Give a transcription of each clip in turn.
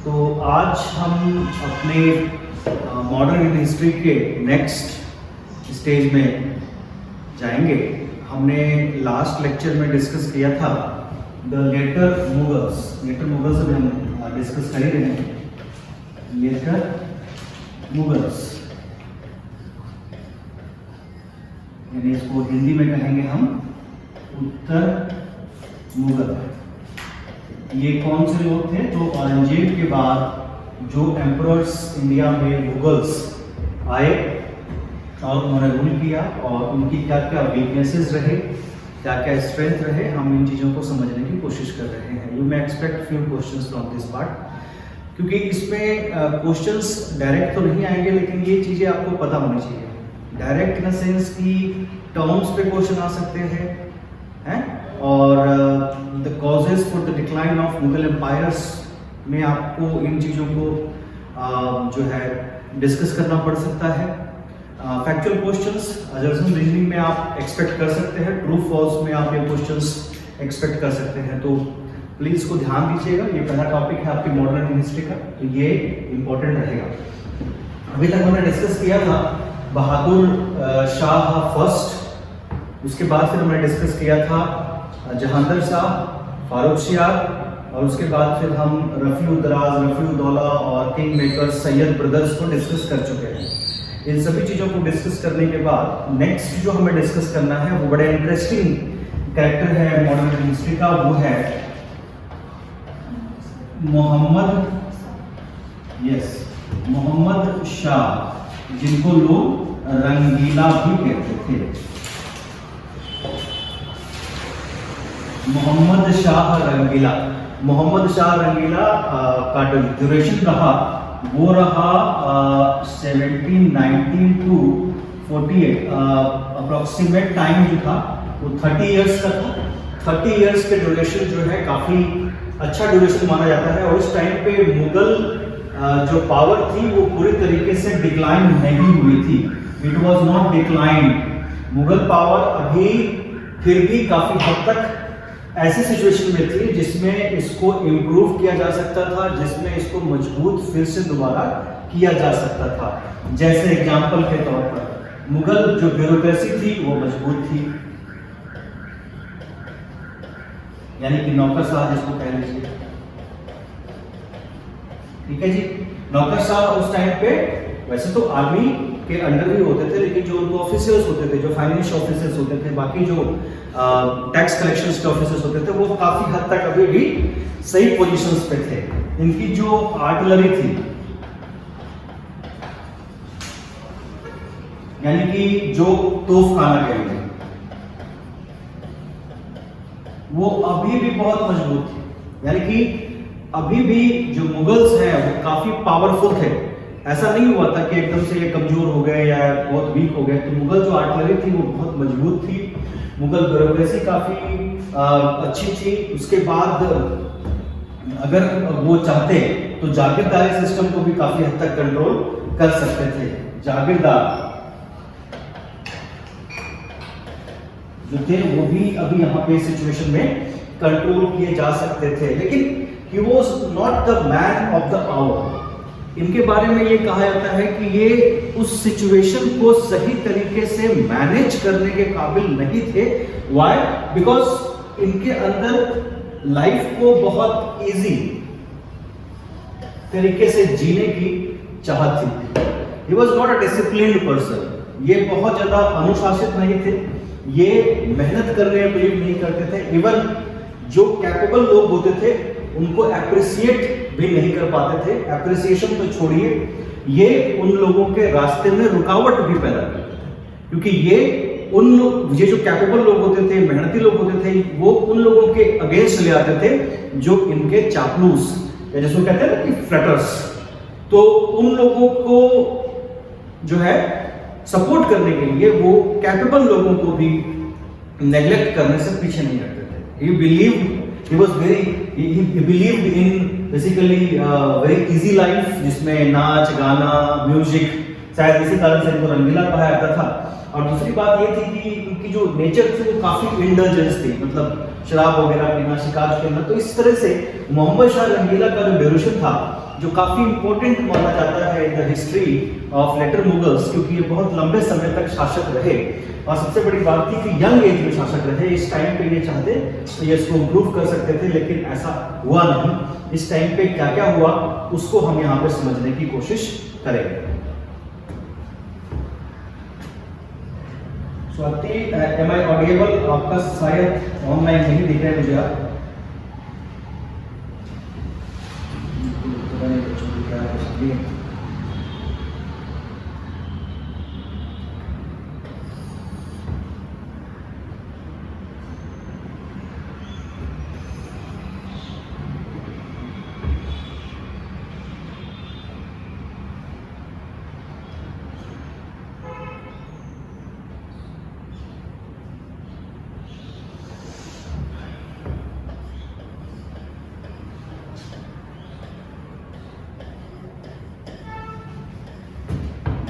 तो आज हम अपने मॉडर्न इंडियन हिस्ट्री के नेक्स्ट स्टेज में जाएंगे। हमने लास्ट लेक्चर में डिस्कस किया था the later Mughals. Later Mughals अभी हम डिस्कस कर ही रहे हैं। लेटर मुगल्स यानी इसको हिंदी में कहेंगे हम उत्तर मुगल। ये कौन से लोग थे? तो औरंगजेब के बाद जो एम्परर्स इंडिया में मुगल्स आए और उन्होंने रूल किया और उनकी क्या क्या वीकनेसेस रहे, क्या क्या स्ट्रेंथ रहे, हम इन चीज़ों को समझने की कोशिश कर रहे हैं। You may expect few questions from this part, क्योंकि इसमें क्वेश्चंस डायरेक्ट तो नहीं आएंगे, लेकिन ये चीज़ें आपको पता होनी चाहिए। डायरेक्ट इन द सेंस कि टर्म्स पे क्वेश्चन आ सकते हैं और the causes for the decline of Mughal empires में आपको इन चीज़ों को जो है डिस्कस करना पड़ सकता है। फैक्चुअल क्वेश्चंस अजर्सन रीजनिंग में आप एक्सपेक्ट कर सकते हैं, ट्रू फॉल्स में आप ये क्वेश्चंस एक्सपेक्ट कर सकते हैं। तो प्लीज़ इसको ध्यान दीजिएगा। ये पहला टॉपिक है आपकी मॉडर्न इंडियन हिस्ट्री का, तो ये इम्पोर्टेंट रहेगा। अभी तक हमने डिस्कस किया था बहादुर शाह फर्स्ट, उसके बाद फिर हमने डिस्कस किया था जहांगीर शाह, फारूक शियार, और उसके बाद फिर हम रफ़ी-उद-दराज, रफ़ी-उद-दौला और किंग मेकर सैयद ब्रदर्स को डिस्कस कर चुके हैं। इन सभी चीज़ों को डिस्कस करने के बाद नेक्स्ट जो हमें डिस्कस करना है वो बड़ा इंटरेस्टिंग कैरेक्टर है मॉडर्न इंडियन हिस्ट्री का, वो है मोहम्मद शाह, जिनको लोग रंगीला भी कहते थे। मोहम्मद शाह रंगीला का जो ड्यूरेशन रहा वो रहा 1719 टू 48। अप्रोक्सीमेट टाइम जो था वो 30 इयर्स का था। 30 इयर्स के ड्यूरेशन जो है काफ़ी अच्छा ड्यूरेशन माना जाता है। और उस टाइम पे मुगल जो पावर थी वो पूरी तरीके से डिक्लाइन नहीं हुई थी। It was not decline. Mughal power अभी फिर भी काफ़ी हद तक ऐसी सिचुएशन में थी जिसमें इसको इम्प्रूव किया जा सकता था, जिसमें इसको मजबूत फिर से दोबारा किया जा सकता था। जैसे एग्जाम्पल के तौर पर मुगल जो ब्यूरोक्रेसी थी वो मजबूत थी, यानी कि नौकरशाह जिसको कह लीजिए, ठीक है जी। नौकरशाह उस टाइम पे वैसे तो आर्मी के अंडर ही होते थे, लेकिन जो उनको ऑफिसर्स होते थे, जो फाइनेंस ऑफिसर्स होते थे, बाकी जो टैक्स कलेक्शन के ऑफिसर्स होते थे, वो काफी हद तक अभी भी सही पोजीशंस पे थे। इनकी जो आर्टिलरी थी, यानी कि जो तोपखाना कहेंगे, वो अभी भी बहुत मजबूत थी। यानी कि अभी भी जो मुगल्स हैं वो काफी पावरफुल थे। ऐसा नहीं हुआ था कि एकदम से ये कमजोर हो गए या बहुत वीक हो गए। तो मुगल जो आर्टिलरी थी वो बहुत मजबूत थी। मुगल ब्यूरोक्रेसी काफी अच्छी थी। उसके बाद अगर वो चाहते तो जागीरदारी सिस्टम को भी काफी हद तक कंट्रोल कर सकते थे। जागीरदार जो थे वो भी अभी यहाँ पे सिचुएशन में कंट्रोल किए जा सकते थे, लेकिन he was not the man of the hour। इनके बारे में ये कहा जाता है कि ये उस सिचुएशन को सही तरीके से मैनेज करने के काबिल नहीं थे। Why? Because इनके अंदर लाइफ को बहुत इजी तरीके से जीने की चाहत थी। He was not a disciplined person। ये बहुत ज्यादा अनुशासित नहीं थे, ये मेहनत करने में बिलीव नहीं करते थे। इवन जो कैपेबल लोग होते थे उनको अप्रिसिएट भी नहीं कर पाते थे। अप्रिसिएशन तो छोड़िए, ये उन लोगों के रास्ते में रुकावट भी पैदा करते थे, क्योंकि ये जो कैपेबल लोग होते थे, मेहनती लोग होते थे, वो उन लोगों के अगेंस्ट ले आते थे जो इनके चापलूस या जिसको कहते हैं ना कि फ्लटर्स। तो उन लोगों को जो है सपोर्ट करने के लिए वो कैपेबल लोगों को भी नेग्लेक्ट करने से पीछे नहीं हटते थे। He believed in basically very easy life, जिसमें नाच गाना म्यूजिक शायद इसी कारण से इनको रंगीला कहा जाता था। और दूसरी बात ये थी कि उनकी जो नेचर थी वो काफी इंडल्जेंस थी, मतलब शराब वगैरह पीना, शिकार खेलना। तो इस तरह से मोहम्मद शाह रंगीला का जो ड्यूरेशन था, जो काफी इंपॉर्टेंट माना जाता है in the history of later Mughals, क्योंकि ये बहुत लंबे समय तक शासक रहे। और सबसे बड़ी बात थी कि यंग एज में शासक रहे। इस टाइम पे ये चाहते तो ये इसको इम्प्रूव कर सकते थे, लेकिन ऐसा हुआ नहीं। इस टाइम पे क्या क्या हुआ उसको हम यहाँ पे समझने की कोशिश करेंगे। स्वाति, एम आई ऑडिएबल? आपका शायद ऑनलाइन नहीं दिख रहा है मुझे। आप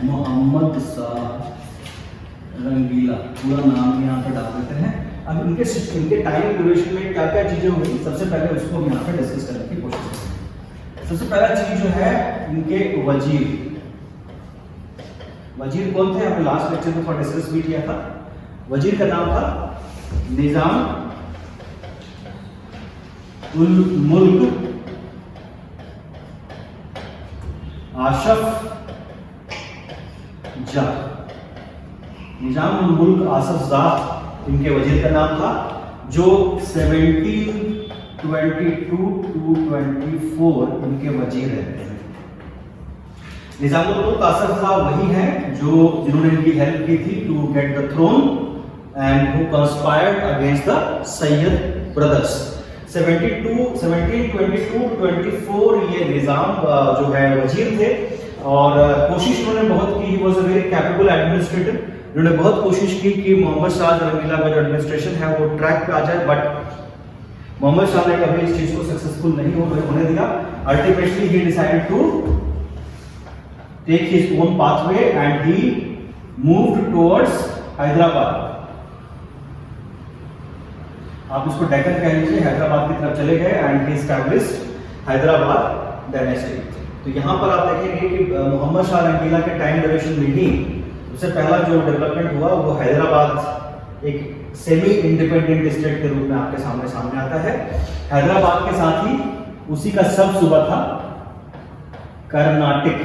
मोहम्मद शाह रंगीला पूरा नाम यहाँ पे डाल देते हैं। अब इनके टाइम ड्यूरेशन में क्या क्या चीजें हुई, सबसे पहले उसको हम यहाँ पे डिस्कस करने की कोशिश करें। सबसे पहला चीज जो है इनके वजीर। वजीर कौन थे? हमने लास्ट लेक्चर में थोड़ा डिस्कस भी किया था। वजीर का नाम था निजाम उल मुल्क आशफ जाह। निजाम उल मुल्क आसफ जाह इनके वजीर का नाम था, जो 1722 to 24 इनके वजीर रहते हैं। निजाम उल मुल्क आसफ जाह वही हैं जिन्होंने इनकी हेल्प की थी to get the throne and who conspired against the Sayyid brothers. 1722 to 24 ये निजाम जो है वजीर थे, और कोशिश उन्होंने बहुत की। He was a very capable administrator. उन्होंने बहुत कोशिश की कि मोहम्मद शाह रंगीला का जो एडमिनिस्ट्रेशन है वो ट्रैक पे आ जाए, बट मोहम्मद शाह ने कभी इस चीज को सक्सेसफुल नहीं होने दिया। Ultimately he decided to take his own pathway and he moved towards Hyderabad. आप इसको डेक्कन कह लीजिए, हैदराबाद की तरफ चले गए and he established Hyderabad dynasty. तो यहाँ पर आप देखेंगे कि मोहम्मद शाह रंगीला के टाइम ड्यूरेशन में ही उससे पहला जो डेवलपमेंट हुआ वो हैदराबाद एक सेमी इंडिपेंडेंट स्टेट के रूप में आपके सामने आता है। हैदराबाद के साथ ही उसी का सब सूबा था कर्नाटक।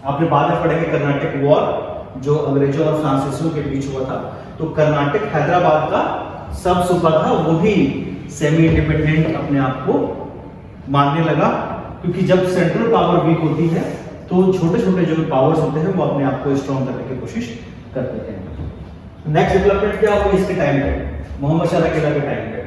आपने बाद में पढ़ेंगे कर्नाटक वॉर जो अंग्रेजों और फ्रांसीसियों के बीच हुआ था। तो कर्नाटक हैदराबाद का सब सूबा था, वो भी सेमी इंडिपेंडेंट अपने आप को मानने लगा, क्योंकि जब सेंट्रल पावर वीक होती है तो छोटे छोटे जो पावर्स होते हैं वो अपने आप को स्ट्रॉन्ग करने की कोशिश करते हैं। नेक्स्ट डेवलपमेंट क्या हुई इसके टाइम पे, मोहम्मद शाह रंगीला के टाइम पे?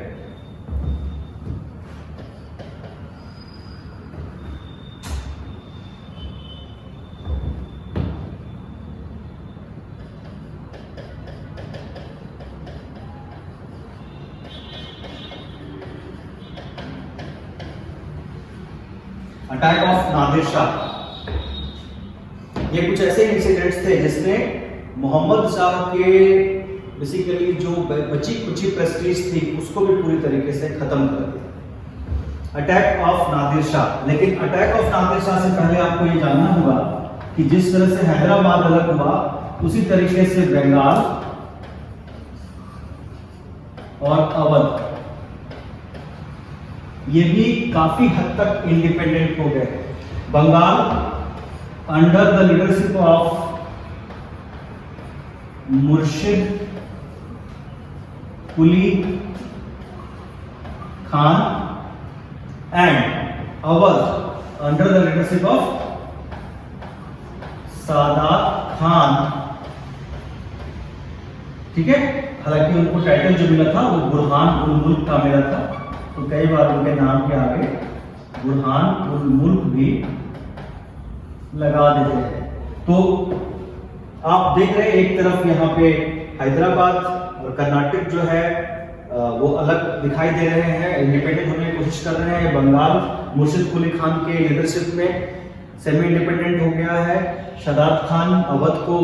Attack of Nadir Shah. ये कुछ ऐसे इंसिडेंट्स थे जिसने मोहम्मद शाह के बेसिकली जो बची कुची प्रेस्टीज थी उसको भी पूरी तरीके से खत्म कर दिया। Attack of Nadir Shah. लेकिन अटैक ऑफ नादिर शाह से पहले आपको ये जानना होगा कि जिस तरह से हैदराबाद अलग हुआ उसी तरीके से बंगाल और अवध ये भी काफी हद तक इंडिपेंडेंट हो गए। Bengal under the leadership of Murshid Quli Khan and Awadh under the leadership of Saadat Khan. ठीक है, हालांकि उनको टाइटल जो मिला था वो बुरहान उल मुल्क का मिला था, तो कई बार उनके नाम के आगे बुरहान उल मुल्क भी लगा देते हैं। तो आप देख रहे हैं एक तरफ यहाँ पे हैदराबाद और कर्नाटक जो है वो अलग दिखाई दे रहे हैं, इंडिपेंडेंट होने की कोशिश कर रहे हैं। बंगाल मुर्शिद कुली खान के लीडरशिप में सेमी इंडिपेंडेंट हो गया है। शदाद खान अवध को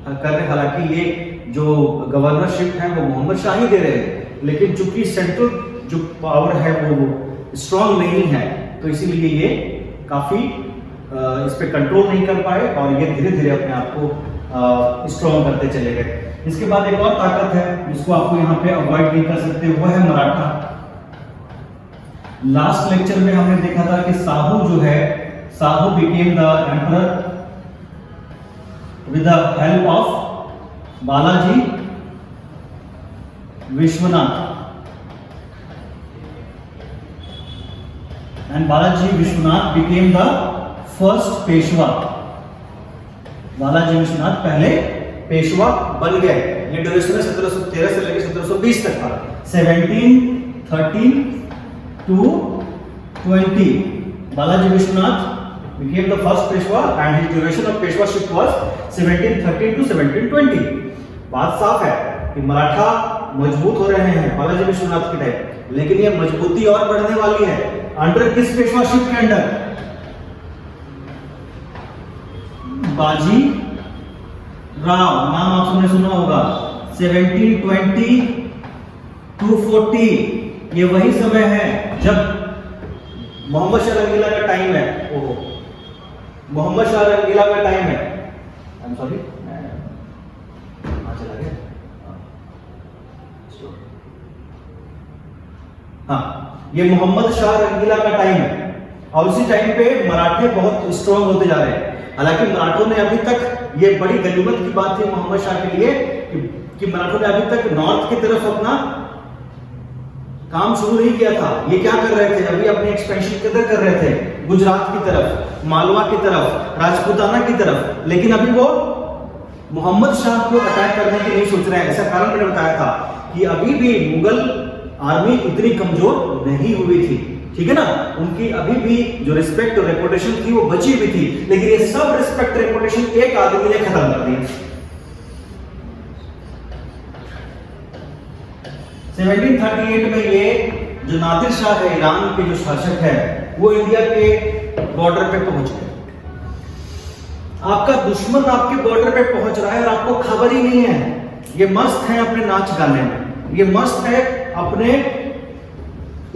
कर रहे, हालांकि ये जो गवर्नरशिप है वो मोहम्मद शाह ही दे रहे हैं, लेकिन चूंकि सेंट्रल जो पावर है वो स्ट्रांग नहीं है, तो इसीलिए ये काफी इस पे कंट्रोल नहीं कर पाए और ये धीरे धीरे अपने आप को स्ट्रांग करते चले गए। इसके बाद एक और ताकत है जिसको आपको यहाँ पे अवॉइड नहीं कर सकते, वो है मराठा। लास्ट लेक्चर में हमने देखा था कि साहू जो है, Sahu became the emperor with the help of Balaji Vishwanath, and Balaji Vishwanath became the first Peshwa। Balaji Vishwanath पहले पेशवा बन गए। ये ड्यूरेशन में 1713 से लेकर 1720 तक था। 1713 to 20 Balaji Vishwanath became the first Peshwa and his duration of Peshwaship was 1713 to 1720। बात साफ है कि मराठा मजबूत हो रहे हैं बालाजी विश्वनाथ के टाइम, लेकिन ये मजबूती और बढ़ने वाली है अंडर किस पेशवाशिप के अंडर? बाजी राव, नाम आप सबने सुना होगा। 1720 to 40 ये वही समय है जब मोहम्मद शाह रंगीला का टाइम है। ओहो, मोहम्मद शाह रंगीला का टाइम है। आई एम सॉरी, चला गया। हाँ, ये मोहम्मद शाह रंगीला का टाइम है और उसी टाइम पे मराठे बहुत स्ट्रांग होते जा रहे हैं। हालांकि मराठों ने अभी तक, ये बड़ी गनीमत की बात थी मोहम्मद शाह के लिए कि मराठों ने अभी तक नॉर्थ की तरफ अपना काम शुरू नहीं किया था। ये क्या कर रहे थे? अभी अपने एक्सपेंशन किधर कर रहे थे? गुजरात की तरफ, मालवा की तरफ, राजपूताना की तरफ। लेकिन अभी वो मोहम्मद शाह को अटैक करने की नहीं सोच रहे हैं। ऐसा कारण मैंने बताया था कि अभी भी मुगल आर्मी इतनी कमजोर नहीं हुई थी, ठीक है ना। उनकी अभी भी जो रिस्पेक्ट और रेपुटेशन थी वो बची हुई थी, लेकिन ये सब रिस्पेक्ट रेपुटेशन एक आदमी ने खत्म कर दिया। 1738 में ये जो नादिर शाह है, ईरान के जो शासक है, वो इंडिया के बॉर्डर पे पहुंच गए। आपका दुश्मन आपके बॉर्डर पे पहुंच रहा है और आपको खबर ही नहीं है। ये मस्त है अपने नाच गाने में, ये मस्त है अपने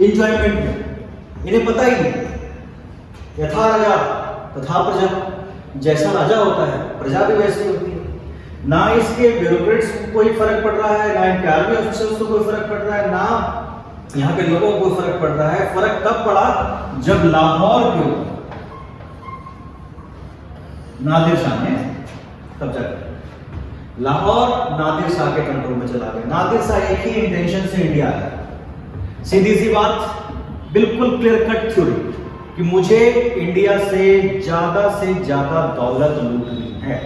इंजॉयमेंट में, इन्हें पता ही नहीं। यथा राजा तथा प्रजा, जैसा राजा होता है प्रजा भी वैसी होती है। ना इसके ब्यूरोक्रेट्स को कोई फर्क पड़ रहा है, ना इनके आर्मी ऑफिसर्स को कोई फर्क पड़ रहा है, ना यहाँ के लोगों को कोई फर्क पड़ रहा है। फर्क तब पड़ा जब लाहौर के ऊपर नादिर शाह ने कब्जा कर। लाहौर नादिर शाह के कंट्रोल में चला गया। नादिर शाह एक ही इंटेंशन से इंडिया आया, सीधी सी बात, बिल्कुल क्लियर कट थ्योरी कि मुझे इंडिया से ज्यादा दौलत लूटनी है।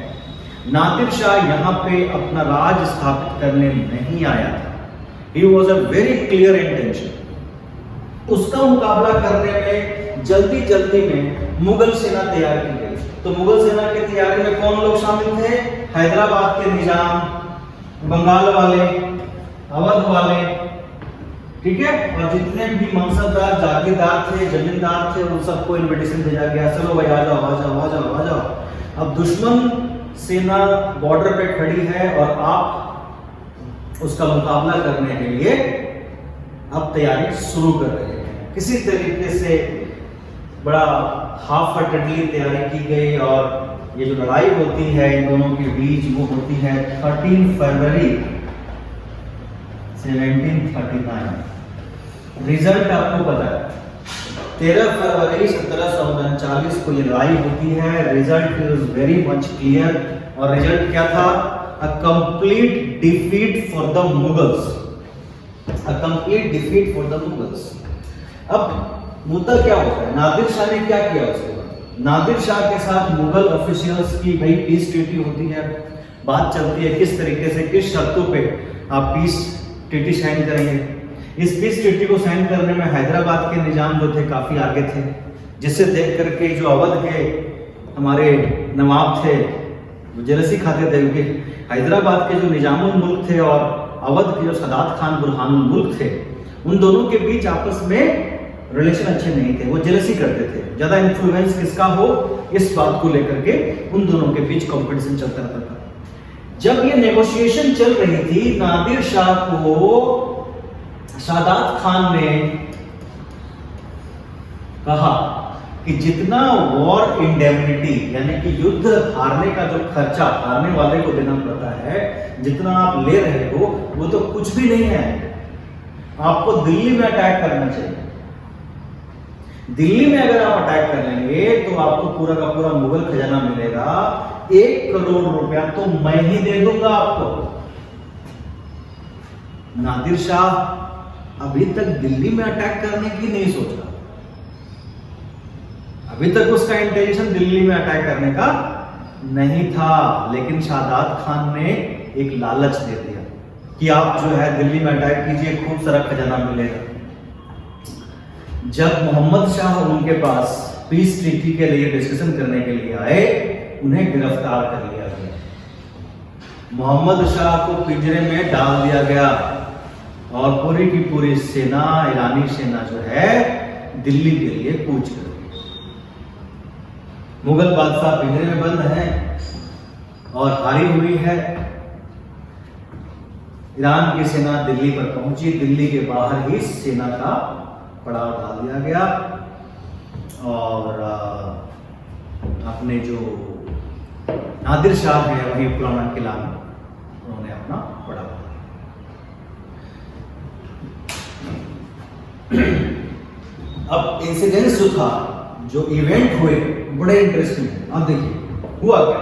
नादिर शाह यहाँ पे अपना राज स्थापित करने नहीं आया था। He was a very clear intention। उसका मुकाबला करने में जल्दी में मुगल सेना तैयार की गई। तो मुगल सेना की तैयारी में कौन लोग शामिल थे? हैदराबाद के निजाम, बंगाल वाले, अवध वाले, ठीक है, और जितने भी मनसबदार, जागीरदार थे, जमींदार थे, उन सबको इनविटेशन भेजा गया, चलो भाई आ जाओ। अब दुश्मन सेना बॉर्डर पे खड़ी है और आप उसका मुकाबला करने के लिए अब तैयारी शुरू कर रहे हैं। किसी तरीके से बड़ा हाफ हार्टेडली तैयारी की गई और ये जो लड़ाई होती है इन दोनों के बीच वो होती है 13 फरवरी 1739। रिजल्ट आपको पता है, 13 फरवरी 1739 को ये लड़ाई होती है। Result is very much clear और रिजल्ट क्या था? A complete defeat for the Mughals. A complete defeat for the Mughals. अब मुद्दा क्या होता है? नादिर शाह ने क्या किया उसके बाद? नादिर शाह के साथ मुगल ऑफिशियल्स की भाई पीस ट्रीटी होती है, बात चलती है किस तरीके से, किस शर्तों पे आप पीस ट्रीटी साइन करेंगे। इस पीस ट्रीटी को साइन करने में हैदराबाद के निजाम जो थे काफी आगे थे, जिससे देख करके जो अवध के हमारे नवाब थे वो जेलसी खाते थे, क्योंकि हैदराबाद के जो निजामुल मुल्क थे और अवध के जो सदात खान बुरहानुल मुल्क थे, उन दोनों के बीच आपस में रिलेशन अच्छे नहीं थे, वो जेलसी करते थे, ज्यादा इन्फ्लुएंस किसका हो इस बात को लेकर के उन दोनों के बीच कंपटीशन चलता रहता था। जब ये नेगोशिएशन चल रही थी, नादिर शाह को शादात खान ने कहा कि जितना वॉर इंडेमनिटी यानी कि युद्ध हारने का जो खर्चा हारने वाले को देना पड़ता है, जितना आप ले रहे हो वो तो कुछ भी नहीं है। आपको दिल्ली में अटैक करना चाहिए। दिल्ली में अगर आप अटैक कर लेंगे तो आपको पूरा का पूरा मुगल खजाना मिलेगा। 1 करोड़ रुपया तो मैं ही दे दूंगा आपको। नादिर शाह अभी तक दिल्ली में अटैक करने की नहीं सोचा, अभी तक उसका इंटेंशन दिल्ली में अटैक करने का नहीं था, लेकिन शादात खान ने एक लालच दे दिया कि आप जो है दिल्ली में अटैक कीजिए, खूब सारा खजाना मिलेगा। जब मोहम्मद शाह उनके पास पीस ट्रीटी के लिए डिस्कशन करने के लिए आए, उन्हें गिरफ्तार कर लिया गया। मोहम्मद शाह को पिंजरे में डाल दिया गया और पूरी की पूरी सेना, ईरानी सेना जो है दिल्ली के लिए कूच कर गई। मुगल बादशाह पिंजरे में बंद है और हारी हुई है। ईरान की सेना दिल्ली पर पहुंची, दिल्ली के बाहर ही सेना का पड़ाव डाल दिया गया और अपने जो नादिर शाह है वही पुराना किला में उन्होंने अपना पड़ाव। अब इंसिडेंट्स जो था, जो इवेंट हुए, बड़े इंटरेस्टिंग है। अब देखिए हुआ क्या।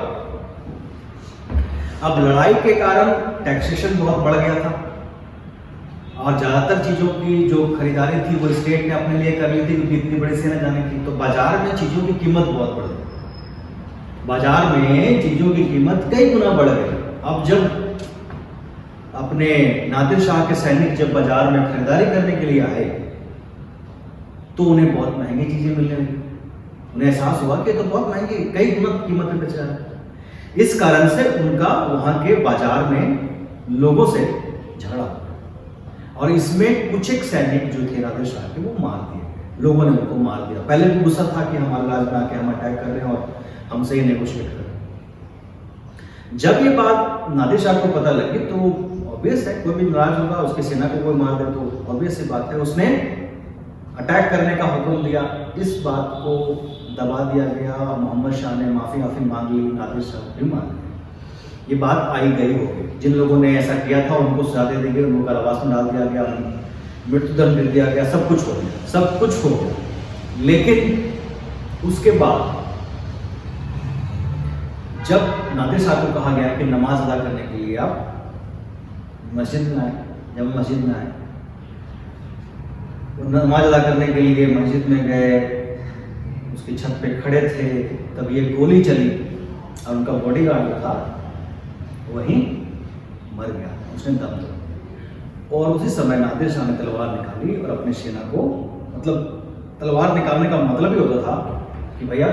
अब लड़ाई के कारण टैक्सेशन बहुत बढ़ गया था और ज्यादातर चीजों की जो खरीदारी थी वो स्टेट ने अपने लिए कर ली थी, क्योंकि इतनी बड़ी सेना जाने की। तो बाजार में चीजों की कीमत बहुत बढ़ गई, बाजार में चीजों की कीमत कई गुना बढ़ गई। अब जब अपने नादिर शाह के सैनिक जब बाजार में खरीदारी करने के लिए आए तो उन्हें बहुत महंगी चीजें मिलने लगी। उन्हें एहसास हुआ कि तो बहुत महंगी, कई गुना कीमत में बेच रहा है। इस कारण से उनका वहां के बाजार में लोगों से झगड़ा और इसमें कुछ एक सैनिक जो थे नादिर शाह के वो मार दिए, लोगों ने उनको मार दिया। पहले भी गुस्सा था कि हमारे राज में आके हम अटैक कर रहे हैं और हमसे ही नेगोशिएट कर रहे हैं। जब ये बात नादिर शाह को पता लगी तो ऑब्वियस है, कोई भी नाराज होगा, उसकी सेना को कोई मार दे तो ऑब्वियस सी बात है, उसने अटैक करने का हुक्म दिया। इस बात को दबा दिया गया। मोहम्मद शाह ने माफी मांग ली, नादिर शाह भी मान ली। ये बात आई गई होगी। जिन लोगों ने ऐसा किया था उनको सजा दे दी गई, उनको कारावास में डाल दिया गया, मृत्युदंड दे दिया गया, सब कुछ हो गया, सब कुछ हो गया। लेकिन उसके बाद जब नादिर शाह को कहा गया कि नमाज अदा करने के लिए आप मस्जिद में आए, जब मस्जिद में आए, नमाज अदा करने के लिए मस्जिद में गए, उसकी छत पे खड़े थे, तब ये गोली चली और उनका बॉडीगार्ड जो था वहीं मर गया, उसने दम तोड़। और उसी समय नादिर शाह ने तलवार निकाली और अपनी सेना को, मतलब तलवार निकालने का मतलब ही होता था कि भैया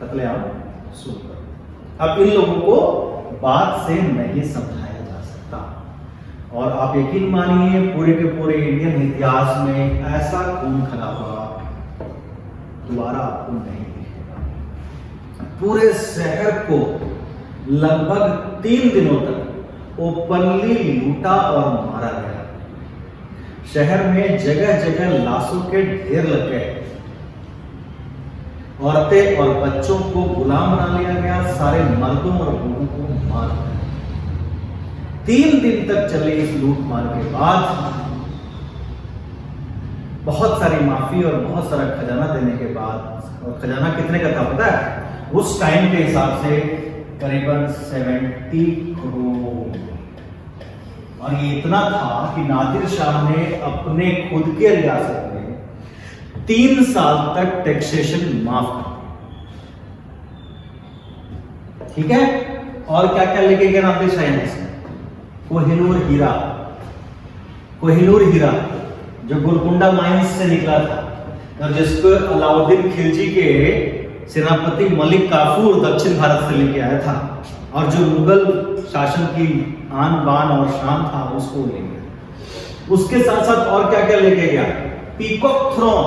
कत्लेआम शुरू करो। अब इन लोगों को बात से नहीं समझाया जा सकता और आप यकीन मानिए पूरे के पूरे इंडियन इतिहास में ऐसा खून खराबा दोबारा आपको नहीं दिखेगा। पूरे शहर को लगभग 3 दिनों तक ओपनली लूटा और मारा गया। शहर में जगह जगह लाशों के ढेर लग गए, औरतें और बच्चों को गुलाम बना लिया गया, सारे मर्दों और बूढ़ों को मार दिया। 3 दिन तक चले इस लूट मार के बाद, बहुत सारी माफी और बहुत सारा खजाना देने के बाद, और खजाना कितने का था पता है? उस टाइम के हिसाब से करीबन 70 करोड़। और ये इतना था कि नादिर शाह ने अपने खुद के रियासत में 3 साल तक टैक्सेशन माफ कर दिया। ठीक है। और क्या क्या लेके गया नादिर शाह यहां से? कोहिनूर हीरा, कोहिनूर हीरा जो गोलकुंडा माइंस से निकला था और जिसको अलाउद्दीन खिलजी के सेनापति मलिक काफूर दक्षिण भारत से लेके आया था और जो मुगल शासन की आन बान और शान था उसको ले गया। उसके साथ साथ और क्या क्या लेके गया? पीकॉक थ्रोन,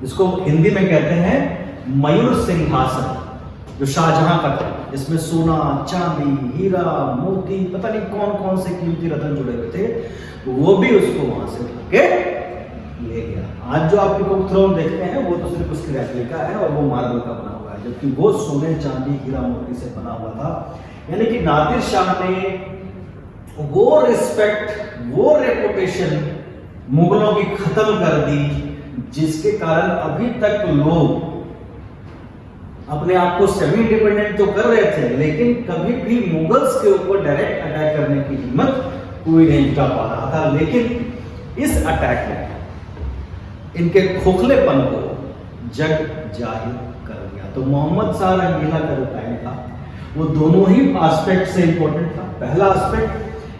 इसको हिंदी में कहते हैं मयूर सिंहासन, जो शाहजहां का था, इसमें सोना, चांदी, हीरा, मोती, पता नहीं कौन कौन से कीमती रत्न जुड़े हुए थे, वो भी उसको वहां से लेके ले गया। आज जो आप पीकॉक थ्रोन देखते हैं वो तो सिर्फ उसकी रेप्लिका है और वो मार्बल का बना हुआ है, जबकि वो सोने, चांदी, हीरा, मोती से बना हुआ था। यानी कि नादिर शाह ने वो रिस्पेक्ट, वो रेपुटेशन मुगलों की खत्म कर दी, जिसके कारण अभी तक लोग अपने आप को सेमी इंडिपेंडेंट तो कर रहे थे, लेकिन कभी भी मुगल्स के ऊपर डायरेक्ट अटैक करने की हिम्मत कोई नहीं जुटा पा रहा था। लेकिन इस अटैक ने इनके खोखलेपन को जग जाहिर कर दिया। तो मोहम्मद शाह रंगीला का जो टाइम था वो दोनों ही एस्पेक्ट से इंपॉर्टेंट था। पहला aspect,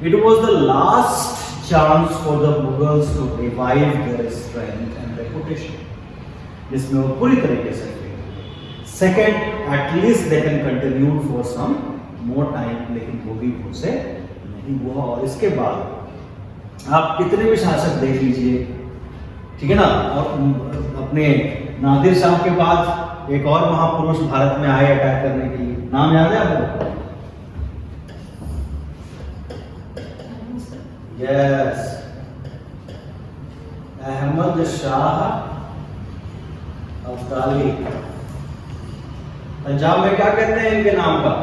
it was the last chance for the Mughals to revive their strength and reputation, जिसमें वो पूरी तरीके से second, at least they can continue for some more time, लेकिन वो भी उनसे नहीं हुआ। और इसके बाद आप कितने भी शासक देख लीजिए, ठीक है ना, और अपने नादिर शाह के बाद एक और महापुरुष भारत में आए अटैक करने के लिए, नाम याद है आपको? यस, अहमद शाह अब्दाली। पंजाब में क्या कहते हैं इनके नाम का?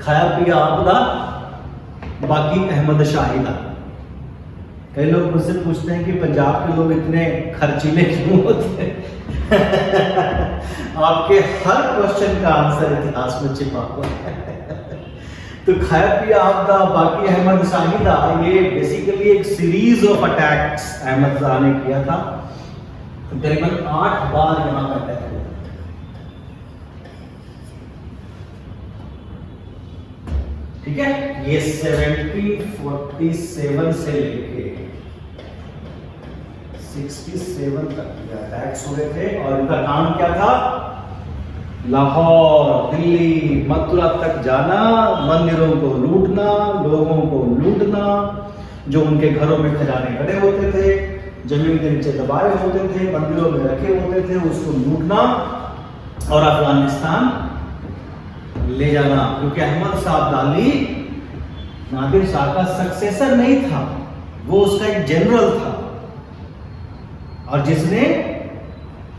खाया पिया आपदा, बाकी अहमद शाहिदा। कई लोग मुझसे पूछते हैं कि पंजाब के लोग इतने खर्चीले क्यों होते हैं? आपके हर क्वेश्चन का आंसर इतिहास में छिपा हुआ है। तो खाया पिया आपदा, बाकी अहमद शाहिदा, ये बेसिकली एक series of attacks Ahmad Shah ने किया था। तकरीबन 8 बार यहाँ पर अटैक हुआ। ठीक है, ये 1747 से लेके 67 तक ये अटैक्स हुए थे। और इनका काम क्या था? लाहौर, दिल्ली, मथुरा तक जाना, मंदिरों को लूटना, लोगों को लूटना, जो उनके घरों में खजाने खड़े होते थे, जमीन के नीचे दबाए होते थे, मंदिरों में रखे होते थे, उसको लूटना और अफगानिस्तान ले जाना। क्योंकि अहमद शाह अब्दाली नादिर शाह का सक्सेसर नहीं था, वो उसका एक जनरल था, और जिसने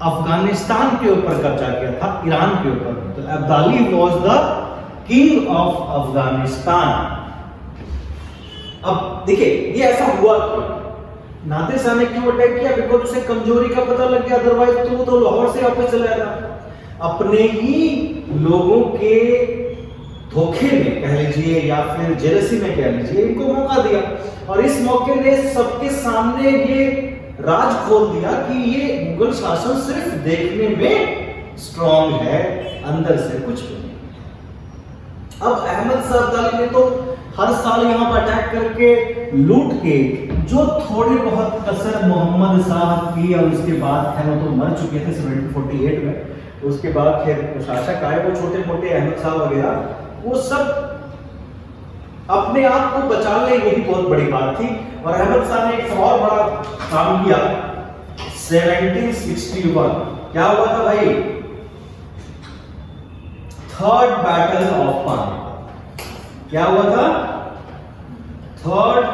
अफगानिस्तान के ऊपर कब्जा किया था, ईरान के ऊपर। तो Abdali was the king of Afghanistan. अब देखिए ये ऐसा हुआ क्यों? नादिर शाह ने क्यों अटैक किया? बिकॉज उसे कमजोरी का पता लग गया, अदरवाइज तो लाहौर से वापस चला जाता। अपने ही लोगों के धोखे में कह लीजिए या फिर जेलसी में कह लीजिए, इनको मौका दिया, और इस मौके ने सबके सामने ये राज खोल दिया कि ये मुगल शासन सिर्फ देखने में स्ट्रांग है, अंदर से कुछ भी नहीं। अब अहमद शाह अब्दाली ने तो हर साल यहाँ पर अटैक करके लूट के जो थोड़ी बहुत कसर मोहम्मद शाह की, और उसके बाद खैर वो तो मर चुके थे 1748 में, उसके बाद फिर शासक आए वो छोटे मोटे अहमद शाह वगैरह, वो सब अपने आप को बचा ले, यही बहुत बड़ी बात थी। और अहमद शाह ने एक और बड़ा काम किया 1761। क्या हुआ था भाई? Third battle of Panipat. क्या हुआ था? Third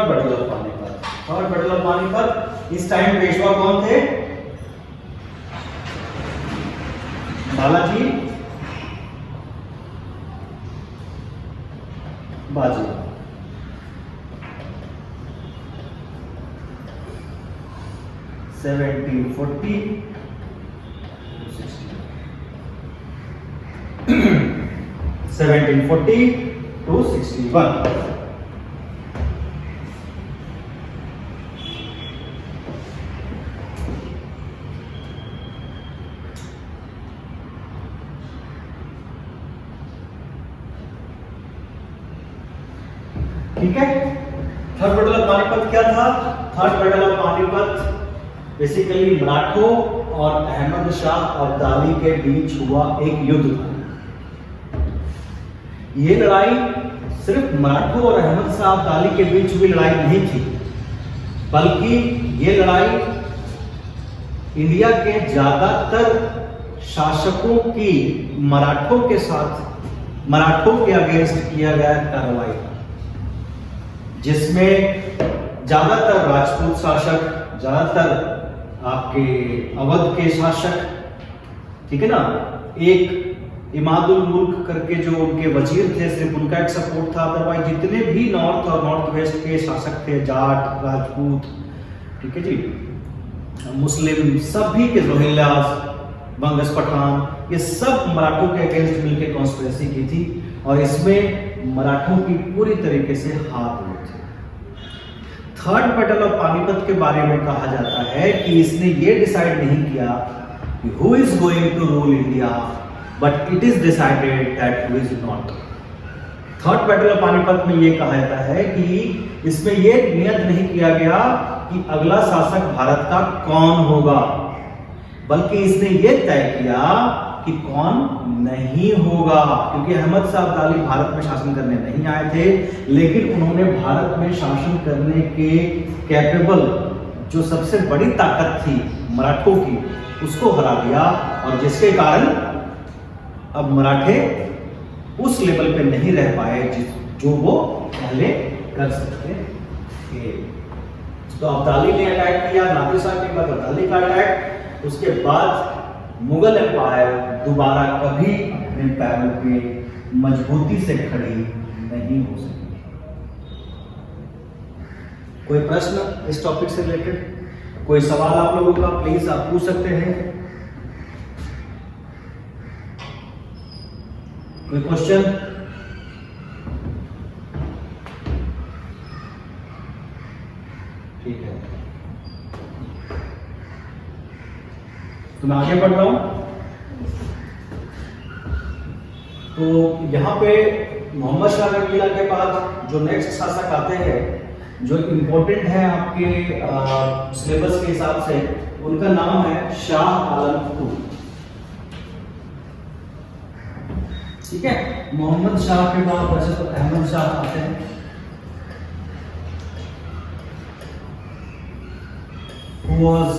battle of Panipat. Third battle of Panipat. इस टाइम पेशवा कौन थे? बालाजी बाजी। टू 61। ठीक है, थर्ड बैटल ऑफ पानीपत क्या था? Third battle of Panipat basically मराठों और अहमद शाह अब्दाली के बीच हुआ एक युद्ध था। ये लड़ाई सिर्फ मराठों और अहमद शाह अब्दाली के बीच हुई लड़ाई नहीं थी, बल्कि ये लड़ाई इंडिया के ज्यादातर शासकों की मराठों के अगेंस्ट किया गया कार्रवाई था, जिसमें ज्यादातर राजपूत शासक, ज्यादातर आपके अवध के शासक, ठीक है ना, एक इमादुल मुल्क करके जो उनके वजीर थे, सिर्फ उनका एक सपोर्ट था। अदरवाइज जितने भी नॉर्थ और नॉर्थ वेस्ट के शासक थे, जाट, राजपूत, ठीक है जी, मुस्लिम, सभी के, रोहिल्लास, बंगस पठान, ये सब मराठों के अगेंस्ट मिलकर कॉन्स्पिरेसी की थी और इसमें मराठों की पूरी तरीके से हाथ हुए थे। थर्ड बैटल ऑफ पानीपत के बारे में कहा जाता है कि इसने ये डिसाइड नहीं किया कि who is going to rule India, but it is decided that who is not. Third battle of Panipat में ये कहा जाता है कि इसमें ये नियत नहीं किया गया कि अगला शासक भारत का कौन होगा, बल्कि इसने ये तय किया कि कौन नहीं होगा, क्योंकि अहमद शाह अब्दाली भारत में शासन करने नहीं आए थे, लेकिन उन्होंने भारत में शासन करने के कैपेबल जो सबसे बड़ी ताकत थी मराठों की, उसको हरा दिया, और जिसके कारण अब मराठे उस लेवल पे नहीं रह पाए जो वो पहले कर सकते थे। तो अब्दाली ने अटैक किया, नादिर शाह के बाद अब्दाली का अटैक, उसके बाद मुगल एम्पायर दोबारा कभी अपने पैरों पे मजबूती से खड़ी नहीं हो सकी। कोई प्रश्न इस टॉपिक से रिलेटेड, कोई सवाल आप लोगों का, प्लीज आप पूछ सकते हैं। कोई क्वेश्चन? ठीक है, तो मैं आगे बढ़ रहा हूं। तो यहां पे मोहम्मद शाह रंगीला के बाद जो नेक्स्ट शासक आते हैं, जो इम्पोर्टेंट है आपके सिलेबस के हिसाब से, उनका नाम है शाह आलम II। ठीक है, मोहम्मद शाह के बाद वैसे तो अहमद शाह आते हैं, who was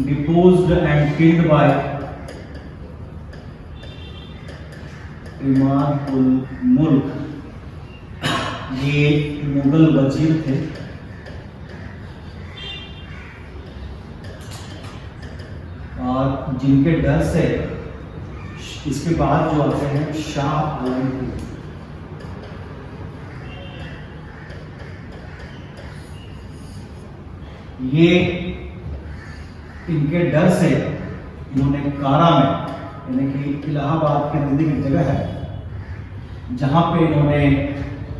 deposed and killed by Imad उल मुल्क। ये मुगल वजीर थे, और जिनके डर से इसके बाद जो आते हैं शाह आलम II। ये इनके डर से इन्होंने कारा में, यानी कि इलाहाबाद के नजदीक एक जगह है जहाँ पे इन्होंने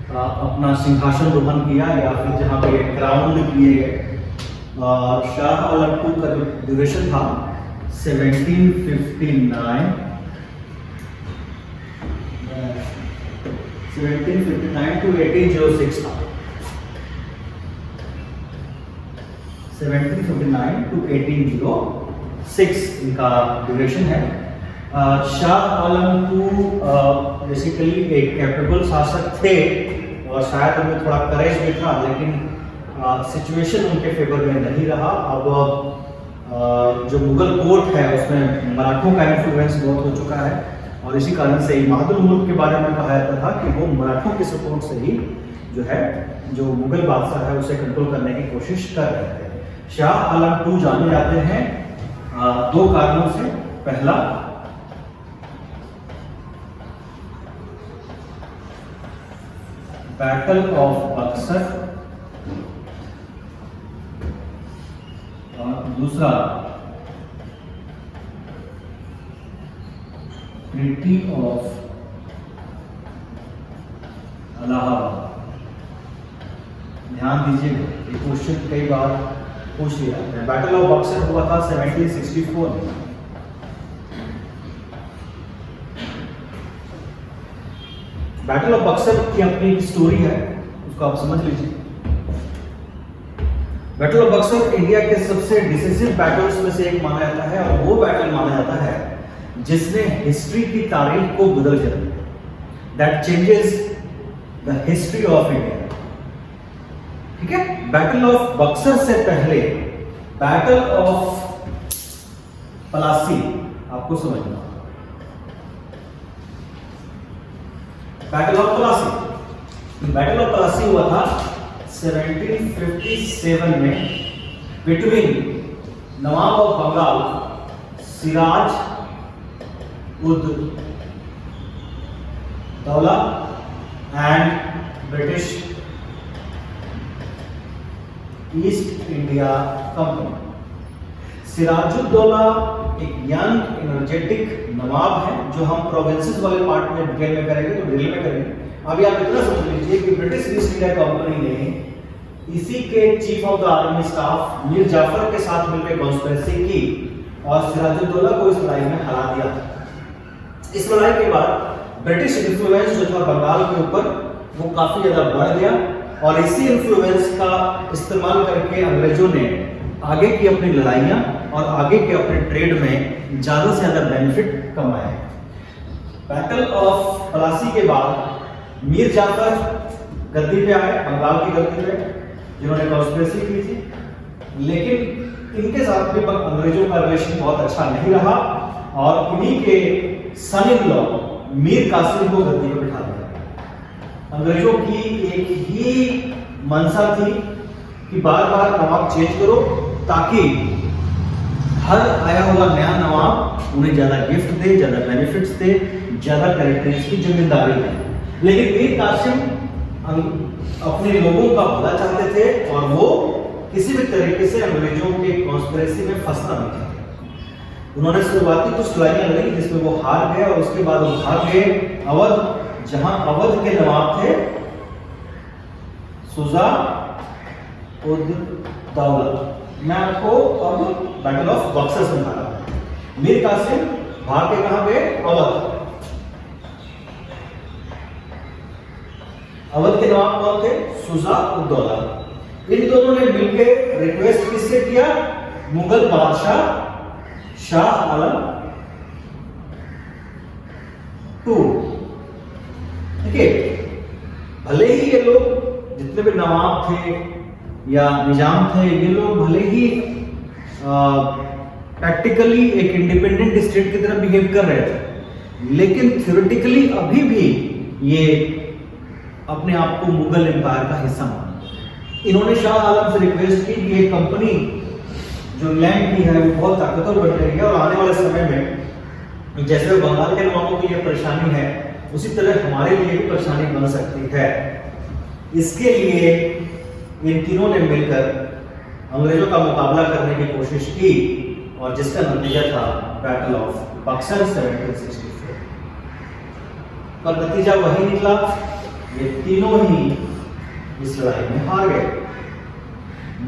अपना सिंहासन किया, या फिर जहाँ पे क्राउन किए गए। शाह आलम II का जो ड्यूरेशन था 1759 to 1806 था। 1759 to 1806 इनका ड्यूरेशन है। शाह आलम II बेसिकली एक कैपेबल शासक थे, और शायद उनमें थोड़ा करेज भी था, लेकिन सिचुएशन उनके फेवर में नहीं रहा। अब जो मुगल कोर्ट है उसमें मराठों का इन्फ्लुएंस बहुत हो चुका है, और इसी कारण से इमादुल मुल्क के बारे में कहा जाता था कि वो मराठों के सपोर्ट से ही जो है, जो मुगल बादशाह है उसे कंट्रोल करने की कोशिश कर रहे थे। शाह आलम II जाने जाते हैं दो कारणों से। पहला, बैटल ऑफ बक्सर, और दूसरा ट्रीटी ऑफ इलाहाबाद। ध्यान दीजिएगा, ये क्वेश्चन कई बार पूछ लिया है। बैटल ऑफ बक्सर हुआ था 1764 में। बैटल ऑफ बक्सर की अपनी एक स्टोरी है, उसको आप समझ लीजिए। बैटल ऑफ बक्सर इंडिया के सबसे डिसिसिव बैटल्स में से एक माना जाता है, और वो बैटल माना जाता है जिसने हिस्ट्री की तारीख को बदल दिया। That changes the history of India. ठीक है, बैटल ऑफ बक्सर से पहले बैटल ऑफ पलासी आपको समझना। Battle of Plassey, battle of Plassey हुआ था 1757 में between nawab of Bengal Siraj ud Daulah and British East India Company. Sirajuddaulah एक यंग एनर्जेटिक नवाब है, जो हम प्रोविंसेस वाले पार्ट में डिटेल में करेंगे, तो डिटेल में करेंगे। अभी आप इतना समझ लीजिए कि ब्रिटिश ईस्ट इंडिया कंपनी ने इसी के chief of the army staff Mir Jafar के साथ मिलकर कॉन्स्पिरेसी की और सिराजुद्दौला को इस लड़ाई में हरा दिया। इस लड़ाई के बाद ब्रिटिश इन्फ्लुएंस जो था बंगाल के ऊपर वो काफी ज्यादा बढ़ गया और इसी इन्फ्लुएंस का इस्तेमाल करके अंग्रेजों ने आगे की अपनी लड़ाइयां और आगे के अपने ट्रेड में ज्यादा से ज्यादा बेनिफिट कमाया। बैटल ऑफ पलासी के बाद मीर जाफर गद्दी पे आए, बंगाल की गद्दी पे, जिन्होंने कॉन्स्पिरेसी की थी, लेकिन इनके साथ भी अंग्रेजों का रिलेशन बहुत अच्छा नहीं रहा और उन्हीं के सन इन लॉ मीर कासिम को गद्दी पे बिठा दिया। अंग्रेजों की एक ही मंशा थी कि बार बार नवाब चेंज करो ताकि हर आया हुआ नया नवाब उन्हें ज्यादा गिफ्ट दे, ज्यादा बेनिफिट्स दे, ज्यादा टेरिटरीज की जिम्मेदारी दे। लेकिन मीर कासिम अपने लोगों का भला चाहते थे और वो किसी भी तरीके से अंग्रेजों के कॉन्स्पिरेसी में फंसना नहीं चाहते। उन्होंने शुरुआती कुछ लड़ाइयां लड़ी जिसमें वो हार गए और उसके बाद वो भाग गए अवध, जहां अवध के नवाब थे शुजा उद दौला। मैं आपको अब बैटल ऑफ बक्सर समझा रहा हूं। मीर कासिम भाग के कहां गए? अवध। अवध के नवाब कौन थे? शुजा उद दौला। इन दोनों ने मिलकर रिक्वेस्ट किससे किया? मुगल बादशाह शाह आलम II। ठीक है, भले ही ये लोग जितने भी नवाब थे या निजाम थे, ये लोग भले ही प्रैक्टिकली एक इंडिपेंडेंट स्टेट की तरह बिहेव कर रहे थे, लेकिन थ्योरेटिकली अभी भी ये अपने आप को मुगल एम्पायर का हिस्सा माना। इन्होंने शाह आलम से रिक्वेस्ट की कि ये कंपनी जो इंग्लैंड की है वो बहुत ताकतवर बन रही है और आने वाले समय में जैसे बंगाल के नवाबों की ये परेशानी है उसी तरह हमारे लिए भी परेशानी बन सकती है। इसके लिए इन तीनों ने मिलकर अंग्रेजों का मुकाबला करने की कोशिश की और जिसका नतीजा था बैटल ऑफ बक्सर 1764। पर नतीजा वही निकला, ये तीनों ही इस लड़ाई में हार गए।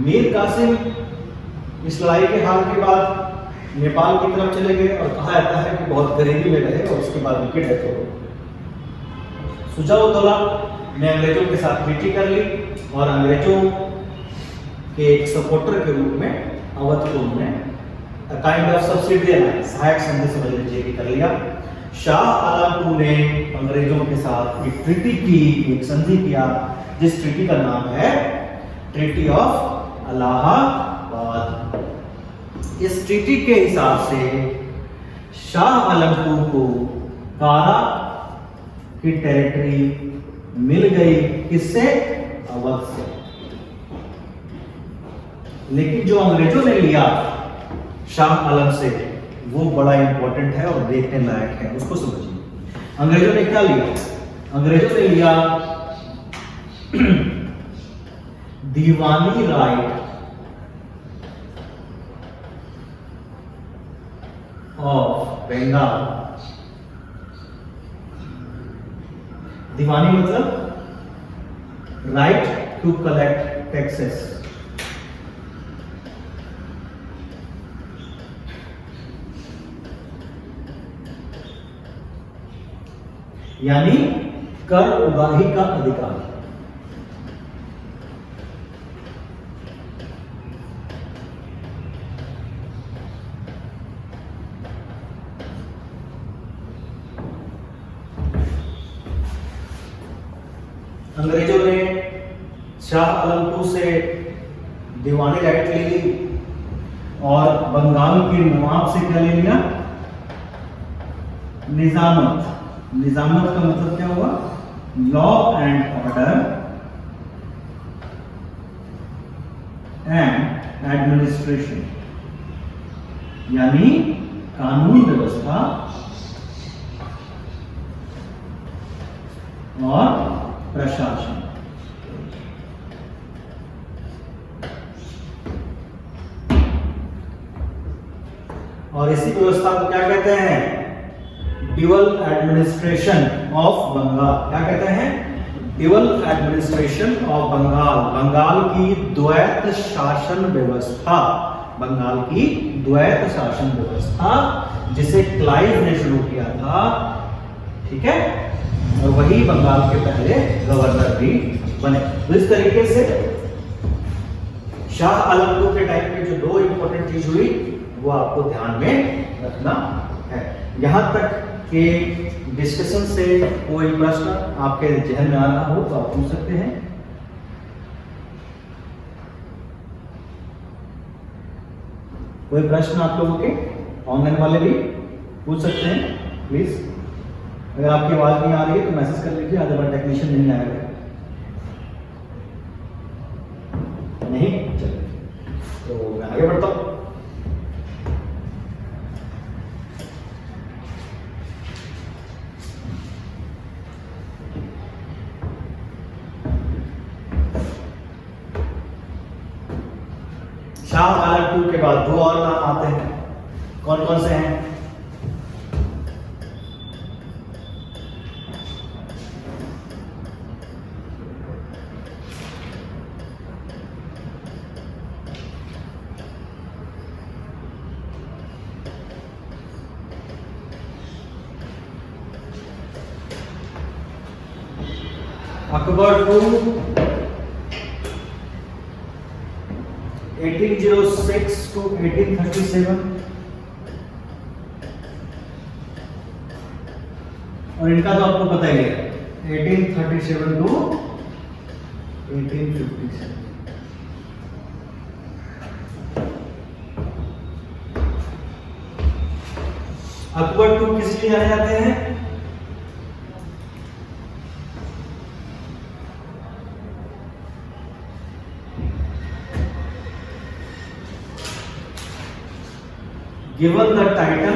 मीर कासिम इस लड़ाई के हार के बाद नेपाल की तरफ चले गए और कहा जाता है कि बहुत गरीबी में रहे और उसके बाद उनकी डेथ हो गई। शुजा उद दौला ने अंग्रेजों के साथ ट्रीटी कर ली और अंग्रेजों के एक सपोर्टर के रूप में अवध को उन्होंने काइंड ऑफ सब्सिडी सहायक संधि समझ लीजिए कि कर लिया। शाह आलम II ने अंग्रेजों के साथ एक ट्रीटी की, एक संधि किया, जिस ट्रीटी का नाम है ट्रीटी ऑफ इलाहाबाद। इस ट्रीटी के हिसाब से शाह आलम II को कारा की टेरिटरी मिल गई, किससे? अवध से। लेकिन जो अंग्रेजों ने लिया शाह आलम से वो बड़ा इंपॉर्टेंट है और देखने लायक है, उसको समझिए। अंग्रेजों ने क्या लिया? अंग्रेजों ने लिया दीवानी राइट ऑफ बंगाल। दीवानी मतलब राइट टू कलेक्ट टैक्सेस। यानी कर उगाही का अधिकार। अंग्रेजों ने शाह आलम II से दीवानी राइट ले ली और बंगाल के नवाब से क्या ले लिया? निजामत। निजामत का मतलब क्या हुआ? Law and order and administration, यानी कानून व्यवस्था और प्रशासन। और इसी व्यवस्था को क्या कहते हैं? Dual administration of Bengal. क्या कहते हैं? Dual administration of Bengal. Bengal की द्वैत शासन व्यवस्था। बंगाल की द्वैत शासन व्यवस्था जिसे क्लाइव ने शुरू किया था, ठीक है, और वही बंगाल के पहले गवर्नर भी बने। तो इस तरीके से शाह आलम II के टाइम में जो दो इंपॉर्टेंट चीज हुई वो आपको ध्यान में रखना है। यहां तक के डिस्कशन से कोई प्रश्न आपके जहन में आ रहा हो तो आप पूछ सकते हैं। कोई प्रश्न आप लोगों के? ऑनलाइन वाले भी पूछ सकते हैं प्लीज। अगर आपकी आवाज नहीं आ रही है तो मैसेज कर लीजिए, अदरवाइज टेक्नीशियन नहीं आएगा। नहीं, चलिए तो मैं आगे बढ़ता हूं। शाह आलम II के बाद दो और नाम आते हैं। कौन कौन से हैं? अकबर II 1806 to 1837 और इनका तो आपको पता ही है 1837 to 1857। अकबर II किस लिए जाने जाते हैं? Given the title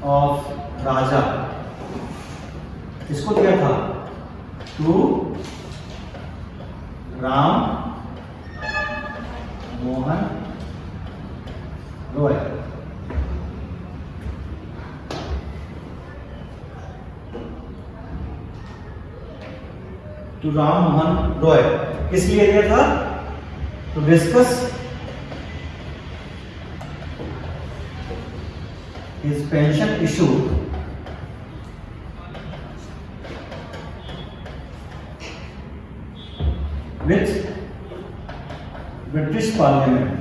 of राजा, किसको दिया था? टू राम मोहन रॉय। टू राम मोहन रॉय किस लिए दिया था? To discuss his pension issue with British parliament.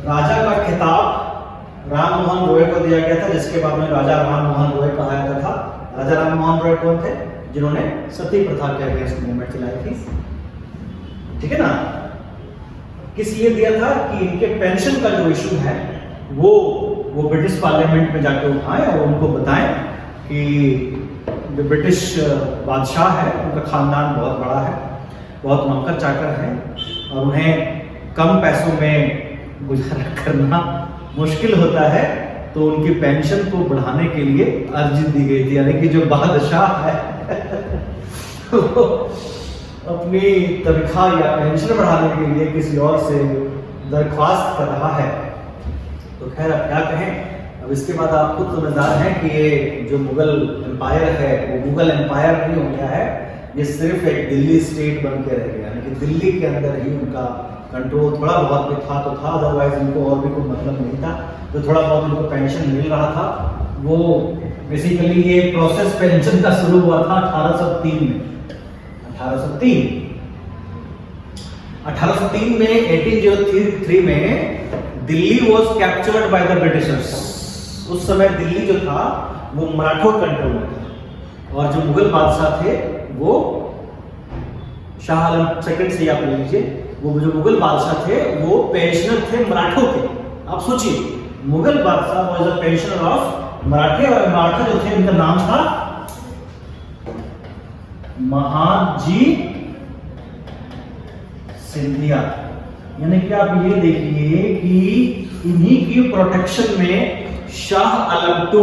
राजा का खिताब राम मोहन रॉय को दिया गया था, जिसके बाद में राजा राम मोहन रॉय कहा जाता था। राजा राम मोहन रॉय कौन थे? जिन्होंने सती प्रथा के अगेंस्ट मूवमेंट चलाई थी, ठीक है ना। किस लिए दिया था? कि इनके पेंशन का जो इशू है वो ब्रिटिश पार्लियामेंट में जाके उठाएं और उनको बताएं कि जो ब्रिटिश बादशाह है उनका खानदान बहुत बड़ा है, बहुत नौकर चाकर है और उन्हें कम पैसों में गुजारा करना मुश्किल होता है, तो उनकी पेंशन को बढ़ाने के लिए अर्जी दी गई थी। यानी कि जो बादशाह है अपनी तनख्वाह या पेंशन बढ़ाने के लिए किसी और से दरख्वास्त कर रहा है। तो खैर अब क्या कहें, अब इसके बाद आप खुद समझदार हैं कि ये जो मुगल एम्पायर है वो मुगल एम्पायर नहीं हो गया है, ये सिर्फ एक दिल्ली स्टेट बन के रह गया। यानी कि दिल्ली के अंदर ही उनका कंट्रोल थोड़ा बहुत भी था तो था, अदरवाइज इनको और भी कोई मतलब नहीं था। तो थोड़ा बहुत उनको पेंशन मिल रहा था। वो बेसिकली ये प्रोसेस पेंशन का शुरू हुआ था 1803 में। 1803 1803 में 1803 में Delhi was captured by the Britishers. उस समय दिल्ली जो था वो मराठों कंट्रोल में था और जो मुगल बादशाह थे वो शाह आलम सेकंड से आप ले लीजिए, वो जो मुगल बादशाह थे वो पेंशनर थे मराठों के। आप सोचिए, मुगल बादशाह वाज अ पेंशनर ऑफ मराठे, और मराठा जो थे उनका नाम था महादजी सिंधिया। यानी कि आप ये देखिए कि इन्हीं की प्रोटेक्शन में शाह आलम टू